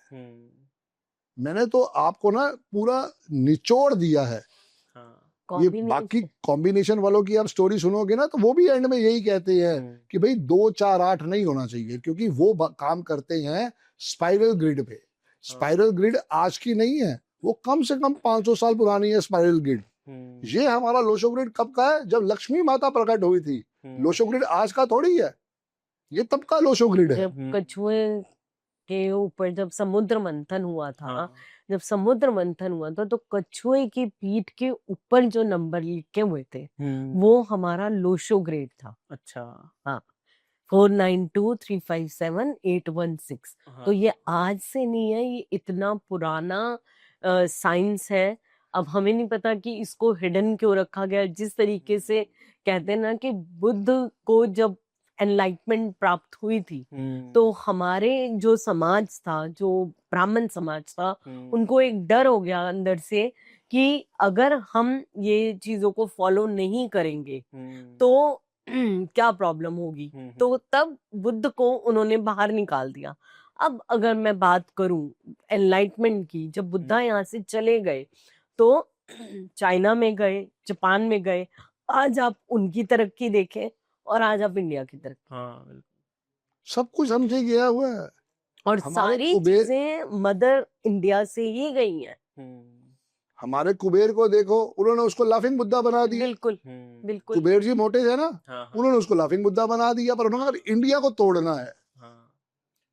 मैंने तो आपको ना पूरा निचोड़ दिया है। ये बाकी कॉम्बिनेशन वालों की आप स्टोरी सुनोगे ना तो वो भी एंड में यही कहते हैं कि भाई 248 नहीं होना चाहिए, क्योंकि वो काम करते हैं स्पाइरल ग्रिड पे। स्पाइरल ग्रिड आज की नहीं है, वो कम से कम 500 साल पुरानी है स्पाइरल ग्रिड। ये हमारा लोशो ग्रिड कब का है? जब लक्ष्मी माता प्रकट हुई थी। लोशो ग्रिड आज का थोड़ी है, ये तब का लोशो ग्रिड है। जब कछुए के ऊपर जब समुद्र मंथन हुआ था, जब समुद्र मंथन हुआ था तो कछुए की पीठ के ऊपर जो नंबर लिखे हुए थे वो हमारा लोशो ग्रेड था। अच्छा। हाँ, 492357 816। तो ये आज से नहीं है, ये इतना पुराना साइंस है। अब हमें नहीं पता कि इसको हिडन क्यों रखा गया। जिस तरीके से कहते हैं ना कि बुद्ध को जब एनलाइटमेंट प्राप्त हुई थी तो हमारे जो समाज था, जो ब्राह्मण समाज था, उनको एक डर हो गया अंदर से कि अगर हम ये चीजों को फॉलो नहीं करेंगे तो क्या प्रॉब्लम होगी। तो तब बुद्ध को उन्होंने बाहर निकाल दिया। अब अगर मैं बात करूं एनलाइटमेंट की, जब बुद्धा यहाँ से चले गए तो चाइना में गए, जापान में गए। आज आप उनकी तरक्की देखें और आज आप इंडिया की तरक्की। हाँ, सब कुछ हमसे गया हुआ है और सारी चीजें मदर इंडिया से ही गई हैं। हमारे कुबेर को देखो, उन्होंने उसको लाफिंग बुद्धा बना दिया। बिल्कुल बिल्कुल। कुबेर जी मोटे थे ना, उन्होंने उसको लाफिंग बुद्धा बना दिया। पर उन्होंने इंडिया को तोड़ना है।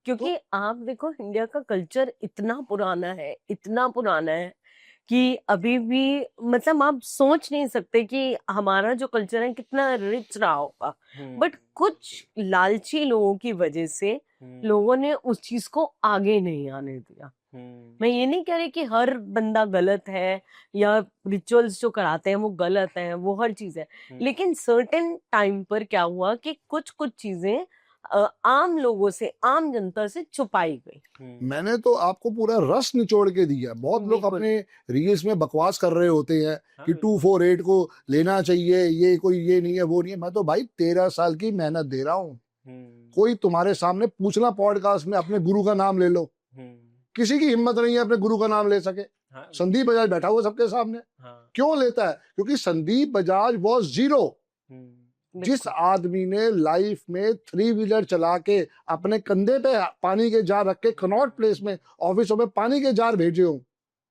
क्योंकि तो आप देखो इंडिया का कल्चर इतना पुराना है, इतना पुराना है कि अभी भी मतलब आप सोच नहीं सकते कि हमारा जो कल्चर है कितना रिच रहा होगा। बट कुछ लालची लोगों की वजह से लोगों ने उस चीज को आगे नहीं आने दिया। मैं ये नहीं कह रही कि हर बंदा गलत है या रिचुअल्स जो कराते हैं वो गलत है, वो हर चीज है, लेकिन सर्टेन टाइम पर क्या हुआ कि कुछ कुछ चीजें आम लोगों से, आम जनता से छुपाई गई। मैंने तो आपको पूरा रस निचोड़ के दिया। बहुत लोग बिल्कुल। अपने रील्स में बकवास कर रहे होते हैं हाँ, कि 248 को लेना चाहिए, ये कोई ये नहीं है वो नहीं है। मैं तो भाई 13 साल की मेहनत दे रहा हूँ। कोई तुम्हारे सामने पूछना पॉडकास्ट में अपने गुरु का नाम ले लो, किसी की हिम्मत नहीं है अपने गुरु का नाम ले सके। हाँ, संदीप बजाज बैठा हुआ सबके सामने, हाँ, क्यों लेता है? क्योंकि संदीप बजाज वॉज जीरो। जिस आदमी ने लाइफ में 3 व्हीलर चला के अपने कंधे पे पानी के जार रख के कनॉट प्लेस में ऑफिसों में पानी के जार भेजे हो,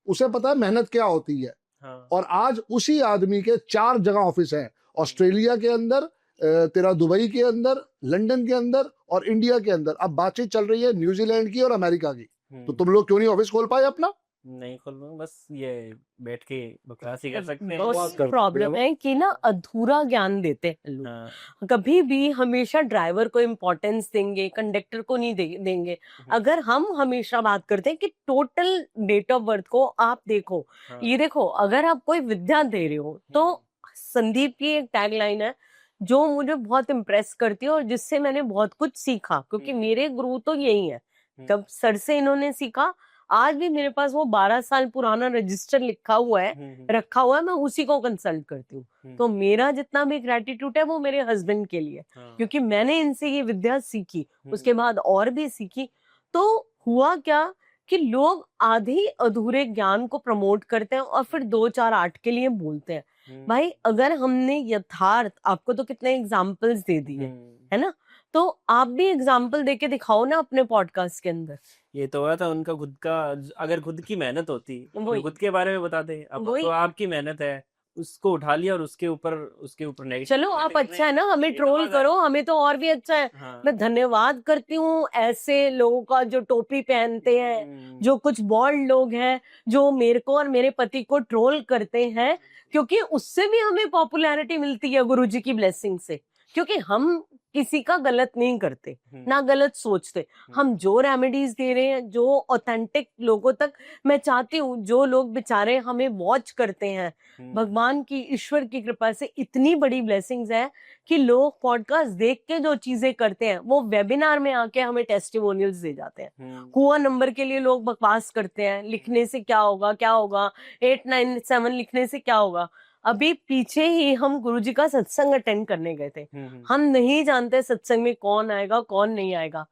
उसे पता है मेहनत क्या होती है। हाँ, और आज उसी आदमी के 4 जगह ऑफिस हैं, ऑस्ट्रेलिया के अंदर, तेरा दुबई के अंदर, लंदन के अंदर और इंडिया के अंदर। अब बातचीत चल रही है न्यूजीलैंड की और अमेरिका की। तो तुम लोग क्यों नहीं ऑफिस खोल पाए अपना? नहीं खोल लूंगा, बस ये बैठ के बकवास ही कर सकते हैं। बकवास करते प्रॉब्लम हो। है कि ना अधूरा ज्ञान देते हैं लोग। हाँ, कभी भी हमेशा ड्राइवर को इम्पोर्टेंस देंगे, कंडक्टर को नहीं देंगे। अगर हम हमेशा बात करते हैं कि टोटल डेट ऑफ बर्थ को आप देखो, हाँ, ये देखो, अगर आप कोई विद्या दे रहे हो तो संदीप की एक टैगलाइन है जो मुझे बहुत इम्प्रेस करती है और जिससे मैंने बहुत कुछ सीखा, क्योंकि मेरे गुरु तो यही है। जब सर से इन्होंने सीखा, आज भी मेरे पास वो 12 साल पुराना रजिस्टर लिखा हुआ है, रखा हुआ है, मैं उसी को कंसल्ट करती हूँ। तो मेरा जितना भी ग्रेटिट्यूड है वो मेरे हस्बैंड के लिए, क्योंकि मैंने इनसे ये विद्या सीखी, उसके बाद और भी सीखी। तो हुआ क्या कि लोग आधे अधूरे ज्ञान को प्रमोट करते हैं और फिर 2-4-8 के लिए बोलते हैं। भाई अगर हमने यथार्थ, आपको तो कितने एग्जाम्पल्स दे दिए है ना, तो आप भी एग्जाम्पल देके दिखाओ ना अपने पॉडकास्ट के अंदर। ये तो हुआ था उनका खुद का, अगर खुद की मेहनत होती वही। तो खुद के बारे में बताते। अब वही। तो आपकी मेहनत है, उसको उठा लिया और उसके ऊपर नेगेटिव। चलो आप अच्छा है ना, हमें ट्रोल करो, हमें तो और भी अच्छा है। हाँ, मैं धन्यवाद करती हूँ ऐसे लोगों का जो टोपी पहनते हैं, जो कुछ बॉल्ड लोग हैं, जो मेरे को और मेरे पति को ट्रोल करते हैं, क्योंकि उससे भी हमें पॉपुलैरिटी मिलती है गुरुजी की ब्लेसिंग से। क्योंकि हम किसी का गलत नहीं करते, ना गलत सोचते। हम जो रेमेडीज दे रहे हैं, जो ऑथेंटिक लोगों तक, मैं चाहती हूँ जो लोग बेचारे हमें वॉच करते हैं, भगवान की, ईश्वर की कृपा से इतनी बड़ी ब्लेसिंग्स है कि लोग पॉडकास्ट देख के जो चीजें करते हैं वो वेबिनार में आके हमें टेस्टिमोनियल्स दे जाते हैं। कुआं नंबर के लिए लोग बकवास करते हैं, लिखने से क्या होगा, क्या होगा, 897 लिखने से क्या होगा। अभी पीछे ही हम गुरुजी का सत्संग अटेंड करने गए थे। हम नहीं जानते सत्संग में कौन आएगा कौन नहीं आएगा।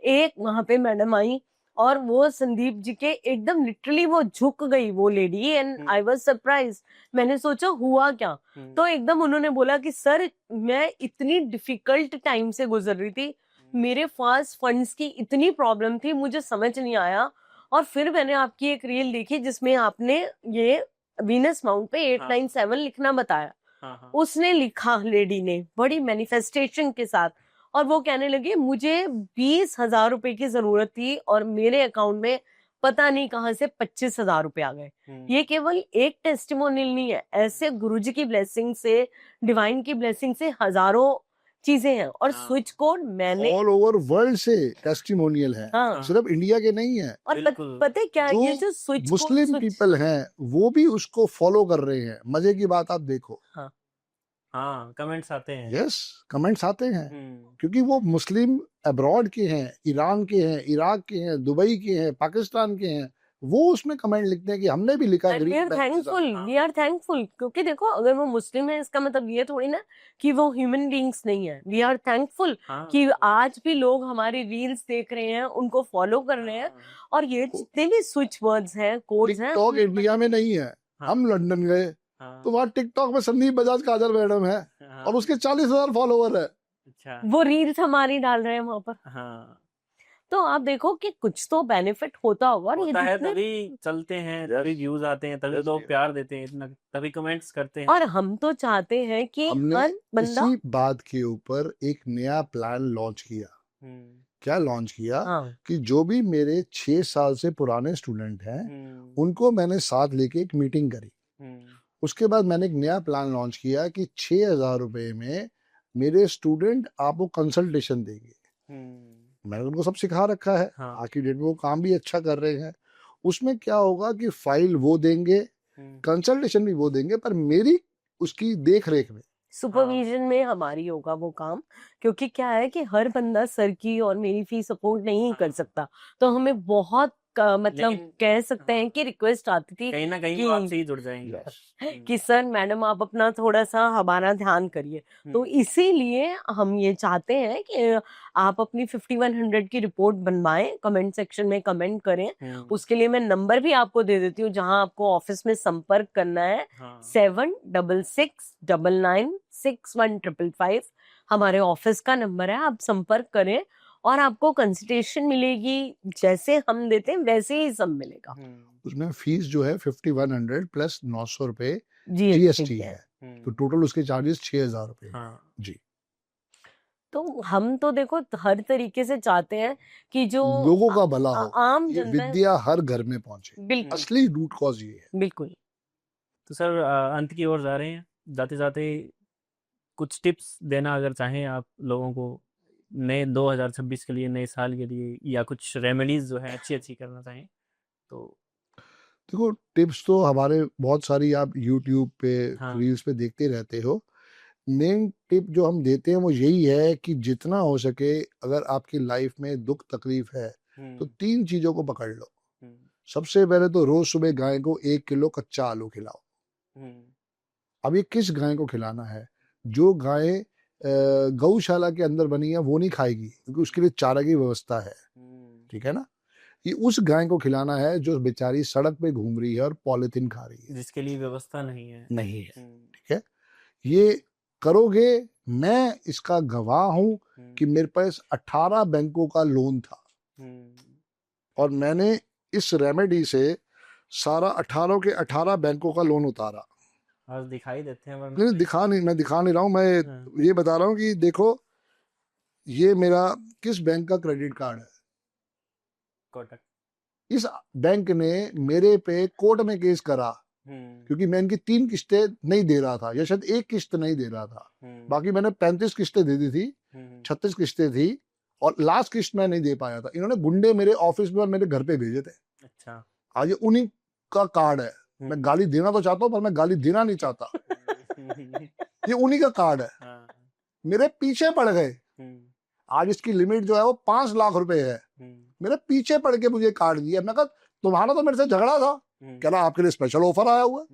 एक वहां पे मैडम आई और वो संदीप जी के एकदम लिटरली वो झुक गई वो lady, and I was surprise. मैंने सोचा हुआ क्या, तो एकदम उन्होंने बोला कि सर मैं इतनी डिफिकल्ट टाइम से गुजर रही थी, मेरे पास फंड्स की इतनी प्रॉब्लम थी, मुझे समझ नहीं आया। और फिर मैंने आपकी एक रील देखी जिसमें आपने ये वीनस माउंट पे 897 लिखना बताया। उसने लिखा लेडी ने बड़ी मैनिफेस्टेशन के साथ, और वो कहने लगे मुझे 20,000 रुपए की जरूरत थी और मेरे अकाउंट में पता नहीं कहां से 25,000 रुपए आ गए। ये केवल एक टेस्टिमोनियल नहीं है, ऐसे गुरुजी की ब्लेसिंग से, डिवाइन की ब्लेसिंग से हजारों चीजें हैं। और स्विच कोड मैंने ऑल ओवर वर्ल्ड से टेस्टिमोनियल है, हाँ। सिर्फ इंडिया के नहीं है। और पता है क्या, ये जो स्विच मुस्लिम पीपल हैं वो भी उसको फॉलो कर रहे हैं। मजे की बात आप देखो, हाँ कमेंट्स आते हैं। यस, कमेंट्स आते हैं, क्योंकि वो मुस्लिम अब्रॉड के हैं, ईरान के हैं, इराक के हैं, दुबई के हैं, पाकिस्तान के हैं, वो उसमें कमेंट लिखते हैं कि हमने भी लिखा है। वी आर थैंकफुल, क्योंकि देखो अगर वो मुस्लिम है इसका मतलब ये थोड़ी ना कि वो ह्यूमन बीइंग्स नहीं है। वी आर थैंकफुल कि आज भी लोग हमारी रील्स देख रहे हैं, उनको फॉलो कर रहे हैं। और ये जितने भी स्विच वर्ड्स हैं, कोड्स हैं, टिकटॉक इंडिया में नहीं है। हम लंदन गए तो वहाँ टिकटॉक में संदीप बजाज काजल मैडम है और उसके 40,000 फॉलोवर है। अच्छा, वो रील्स हमारी डाल रहे हैं वहां पर। हाँ, तो आप देखो कि कुछ तो बेनिफिट होता होगा। और होता है, तभी चलते हैं, तभी व्यूज आते हैं, तभी लोग प्यार देते हैं इतना, तभी कमेंट्स करते हैं। और हम तो चाहते हैं कि हर बंदा इसी बात के ऊपर एक नया प्लान लॉन्च किया। क्या लॉन्च किया? कि जो भी मेरे 6 साल से पुराने स्टूडेंट हैं उनको मैंने साथ लेके एक मीटिंग करी। उसके बाद मैंने एक नया प्लान लॉन्च किया कि 6,000 रुपए में मेरे स्टूडेंट आपको कंसल्टेशन देंगे। मैंने उनको सब सिखा रखा है। हाँ। आज की डेट में वो काम भी अच्छा कर रहे हैं। उसमें क्या होगा कि फाइल वो देंगे, कंसल्टेशन भी वो देंगे, पर मेरी उसकी देख रेख में। सुपरविजन में हमारी होगा वो काम, क्योंकि क्या है कि हर बंदा सर की और मेरी फीस अफोर्ड नहीं कर सकता, तो हमें बहुत मतलब लेकिन कह सकते हैं कि रिक्वेस्ट आती थी कहीं ना कहीं कि वो आपसे ही जुड़ जाएंगे। कि सर मैडम आप अपना थोड़ा सा हमारा ध्यान करिए। तो इसीलिए हम ये चाहते हैं कि आप अपनी 5100 की रिपोर्ट बनवाएं, कमेंट सेक्शन में कमेंट करें। उसके लिए मैं नंबर भी आपको दे देती हूँ जहां आपको ऑफिस में संपर्क करना है। 7669961555 हमारे ऑफिस का नंबर है, आप संपर्क करें और आपको कंसल्टेशन मिलेगी। जैसे हम देते हैं वैसे ही सब मिलेगा। उसमें फीस जो है 5100 प्लस 900 रुपए GST जीएसटी है। है, तो टोटल उसके चार्जेस 6000 रुपए हैं। हाँ। जी, तो हम तो देखो हर तरीके से चाहते हैं कि जो लोगों का भला हो, आम ये जनता है, विद्या हर घर में पहुंचे। बिल्कुल असली रूट कॉज ये है। बिल्कुल। तो सर अंत की ओर जा रहे हैं, जाते जाते कुछ टिप्स देना अगर चाहें आप लोगों को नए 2026 के लिए, नए साल के लिए, या कुछ रेमेडीज जो है अच्छी अच्छी करना चाहें तो। देखो, टिप्स तो हमारे बहुत सारी आप यूट्यूब पे, हाँ। रील्स पे देखते रहते हो। मेन टिप जो हम देते हैं वो यही है कि जितना हो सके, अगर आपकी लाइफ में दुख तकलीफ है तो 3 चीजों को पकड़ लो। सबसे पहले तो रोज सुबह गाय को 1 किलो कच्चा आलू खिलाओ। अब ये किस गाय को खिलाना है? जो गाय गौशाला के अंदर बनी है वो नहीं खाएगी, क्योंकि उसके लिए चारा की व्यवस्था है। ठीक है ना? ये उस गाय को खिलाना है जो बेचारी सड़क पे घूम रही है और पॉलिथीन खा रही है, जिसके लिए व्यवस्था नहीं है। नहीं है। ठीक है, ये करोगे, मैं इसका गवाह हूं कि मेरे पास 18 बैंकों का लोन था और मैंने इस रेमेडी से सारा 18 के 18 बैंकों का लोन उतारा। आज दिखाई देते हैं वरना नहीं, मैं दिखा नहीं रहा हूं, मैं हाँ। ये बता रहा हूं कि देखो, ये मेरा किस बैंक का क्रेडिट कार्ड है। कोटक। इस बैंक ने मेरे पे कोर्ट में केस करा क्योंकि मैं इनकी 3 किस्तें नहीं दे रहा था, या शायद 1 किस्त नहीं दे रहा था। बाकी मैंने 35 किस्तें दे दी थी, 36 किस्तें थी, और लास्ट किस्त मैं नहीं दे पाया था। इन्होंने गुंडे मेरे ऑफिस में और मेरे घर पे भेजे थे। अच्छा। आज ये उन्हीं का कार्ड है। मैं गाली देना तो चाहता हूँ, पर मैं गाली देना नहीं चाहता। ये उन्हीं का कार्ड है। हाँ। मेरे पीछे पड़ गए। आज इसकी लिमिट जो है वो 5 लाख रुपए है। मेरे पीछे पड़ के मुझे कार्ड दिया। मैं कहा तुम्हारा तो मेरे से झगड़ा था, कह रहा आपके लिए स्पेशल ऑफर आया हुआ।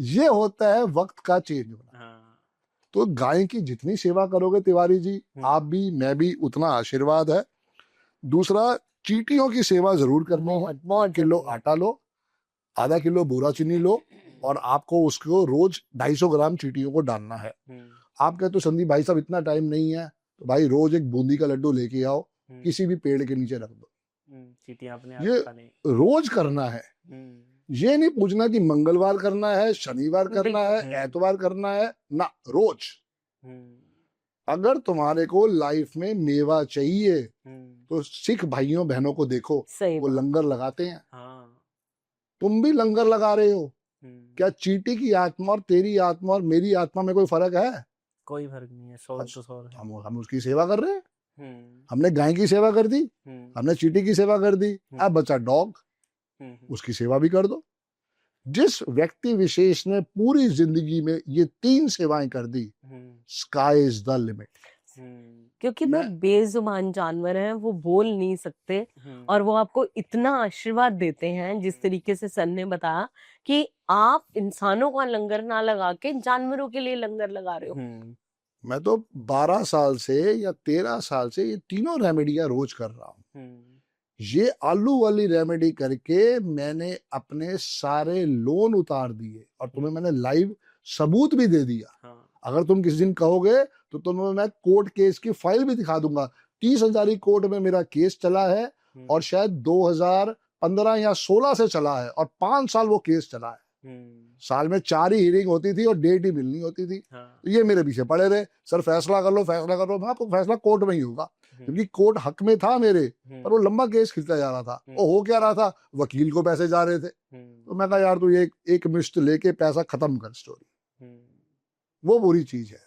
ये होता है वक्त का चेंज होना। तो गाय की जितनी सेवा करोगे तिवारी जी, आप भी मैं भी, उतना आशीर्वाद है। दूसरा, चींटियों की सेवा जरूर करनी है। 1 किलो आटा लो, आधा किलो बूरा चीनी लो, और आपको उसको रोज 250 ग्राम चींटियों को डालना है। आप कहते हो संदीप भाई साहब इतना टाइम नहीं है, तो भाई रोज एक बूंदी का लड्डू लेके आओ, किसी भी पेड़ के नीचे रख दो। चींटियां अपने ये आप खाने। रोज करना है। ये नहीं पूछना कि मंगलवार करना है, शनिवार करना है, एतवार करना है ना, रोज। अगर तुम्हारे को लाइफ में मेवा चाहिए तो सिख भाइयों बहनों को देखो, वो लंगर लगाते हैं। तुम भी लंगर लगा रहे हो। क्या चींटी की आत्मा और तेरी आत्मा और मेरी आत्मा में कोई फर्क है? कोई फर्क नहीं है, सोल तो सोल है। हम उसकी सेवा कर रहे हैं। हमने गाय की सेवा कर दी, हमने चींटी की सेवा कर दी, अब बचा डॉग, उसकी सेवा भी कर दो। जिस व्यक्ति विशेष ने पूरी जिंदगी में ये 3 सेवाएं कर दी, स्काई इज द लिमिट। क्योंकि वो बेजुबान जानवर हैं, वो बोल नहीं सकते, और वो आपको इतना आशीर्वाद देते हैं, जिस तरीके से सर ने बताया कि आप इंसानों का लंगर ना लगा के जानवरों के लिए लंगर लगा रहे हो। मैं तो 12 साल से या 13 साल से ये तीनों रेमेडियां रोज कर रहा हूँ। ये आलू वाली रेमेडी करके मैंने अपने सारे लोन उतार दिए, और तुम्हें मैंने लाइव सबूत भी दे दिया। अगर तुम किसी दिन कहोगे तो तुम्हें मैं कोर्ट केस की फाइल भी दिखा दूंगा। 30,000 कोर्ट में मेरा केस चला है, और शायद 2015 या 16 से चला है, और 5 साल वो केस चला है। साल में 4 ही हियरिंग होती थी और डेट ही मिलनी होती थी। तो ये मेरे पीछे पड़े रहे, सर फैसला कर लो, फैसला कर लो। मैं आपको फैसला कोर्ट में ही होगा, क्योंकि कोर्ट हक में था मेरे, पर वो लंबा केस खिंचता जा रहा था। वो हो क्या रहा था, वकील को पैसे जा रहे थे। तो मैं कहा यार तू एक मुश्त लेके पैसा खत्म कर स्टोरी। वो बुरी चीज है।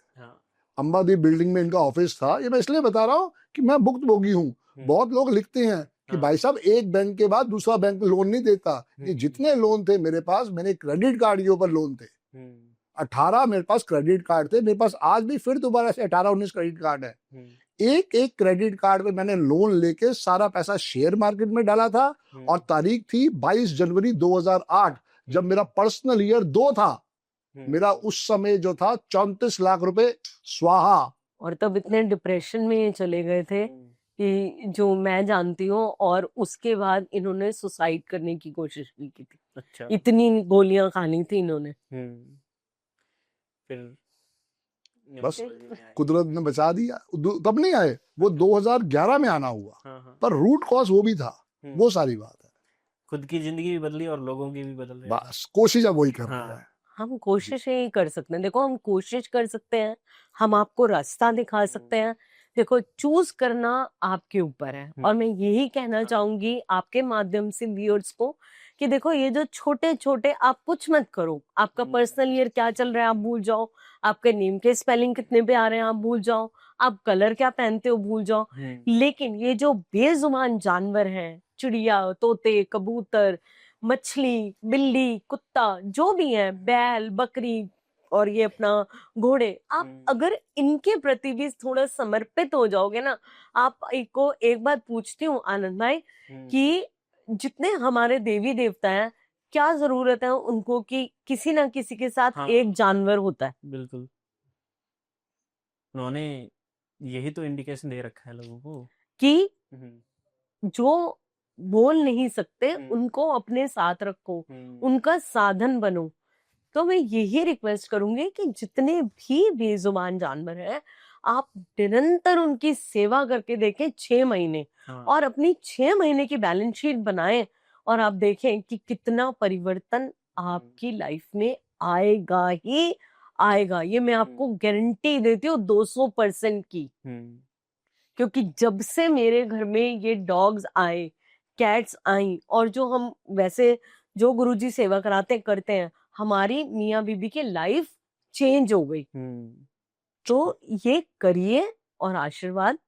अंबादी बिल्डिंग में इनका ऑफिस था। ये मैं इसलिए बता रहा हूँ कि मैं भुक्तभोगी हूँ। बहुत लोग लिखते हैं कि हाँ। भाई साहब एक बैंक के बाद दूसरा बैंक लोन नहीं देता। ये जितने लोन थे मेरे पास, मैंने क्रेडिट कार्ड के ऊपर लोन थे। 18 मेरे पास क्रेडिट कार्ड थे। मेरे पास आज भी फिर दोबारा से 18-19 क्रेडिट कार्ड है। एक एक क्रेडिट कार्ड पे मैंने लोन लेके सारा पैसा शेयर मार्केट में डाला था। और तारीख थी 22 जनवरी 2008, जब मेरा पर्सनल ईयर 2 था। मेरा उस समय जो था 34 लाख रुपए स्वाहा। और तब इतने डिप्रेशन में चले गए थे कि जो मैं जानती हूँ, और उसके बाद इन्होंने सुसाइड करने की कोशिश भी की थी। अच्छा। इतनी गोलियां खानी थी इन्होंने। फिर बस कुदरत ने बचा दिया। तब नहीं आए, वो 2011 में आना हुआ। हाँ। पर रूट कॉज वो भी था। वो सारी बात है। खुद की जिंदगी भी बदली और लोगों की भी बदल रही है। बस कोशिश अब वही कर रहा हाँ। है। हम कोशिश ही कर सकते हैं। देखो, हम कोशिश कर सकते हैं, हम आपको रास्ता दिखा सकते हैं। देखो, चूज करना आपके ऊपर है। और मैं यही कहना चाहूंगी आपके माध्यम से व्यूअर्स को कि देखो, ये जो छोटे छोटे, आप कुछ मत करो। आपका पर्सनल ईयर क्या चल रहा है आप भूल जाओ, आपके नेम के स्पेलिंग कितने पे आ रहे हैं आप भूल जाओ, आप कलर क्या पहनते हो भूल जाओ। लेकिन ये जो बेजुबान जानवर हैं, चिड़िया, तोते, कबूतर, मछली, बिल्ली, कुत्ता, जो भी है, बैल, बकरी और ये अपना घोड़े, आप अगर इनके प्रति भी थोड़ा समर्पित हो जाओगे ना। आप को एक बात पूछती हूँ आनंद भाई, कि जितने हमारे देवी देवता हैं, क्या जरूरत है उनको कि किसी ना किसी के साथ हाँ। एक जानवर होता है। बिल्कुल, उन्होंने यही तो इंडिकेशन दे रखा है लोगों को कि जो बोल नहीं सकते उनको अपने साथ रखो, उनका साधन बनो। तो मैं यही रिक्वेस्ट करूंगी कि जितने भी बेजुबान जानवर हैं, आप निरंतर उनकी सेवा करके देखें 6 महीने। हाँ। और अपनी 6 महीने की बैलेंस शीट बनाएं और आप देखें कि कितना परिवर्तन आपकी लाइफ में आएगा ही आएगा। ये मैं आपको गारंटी देती हूँ 200% की। क्योंकि जब से मेरे घर में ये डॉग्स आए, कैट्स आई, और जो हम वैसे जो गुरुजी सेवा कराते करते हैं, हमारी मियाँ बीबी की लाइफ चेंज हो गई। तो ये करिए और आशीर्वाद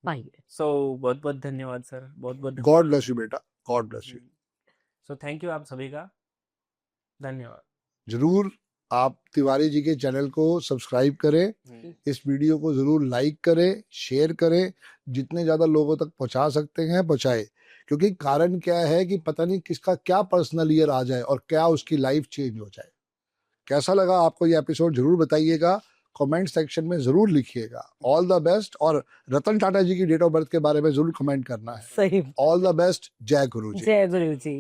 पाइए। बहुत बहुत धन्यवाद सर, बहुत बहुत गॉड ब्लेस यू बेटा, God bless you. Thank you आप सभी का, धन्यवाद। जरूर आप तिवारी जी के चैनल को सब्सक्राइब करें, इस वीडियो को जरूर लाइक करें, शेयर करें, जितने ज्यादा लोगों तक पहुंचा सकते हैं पहुंचाए। क्योंकि कारण क्या है कि पता नहीं किसका क्या पर्सनल ईयर आ जाए और क्या उसकी लाइफ चेंज हो जाए। कैसा लगा आपको ये एपिसोड जरूर बताइएगा, कमेंट सेक्शन में जरूर लिखिएगा। All the best. और रतन टाटा जी की डेट ऑफ बर्थ के बारे में जरूर कमेंट करना है। सही। All the best. जय गुरु जी। जय गुरु जी।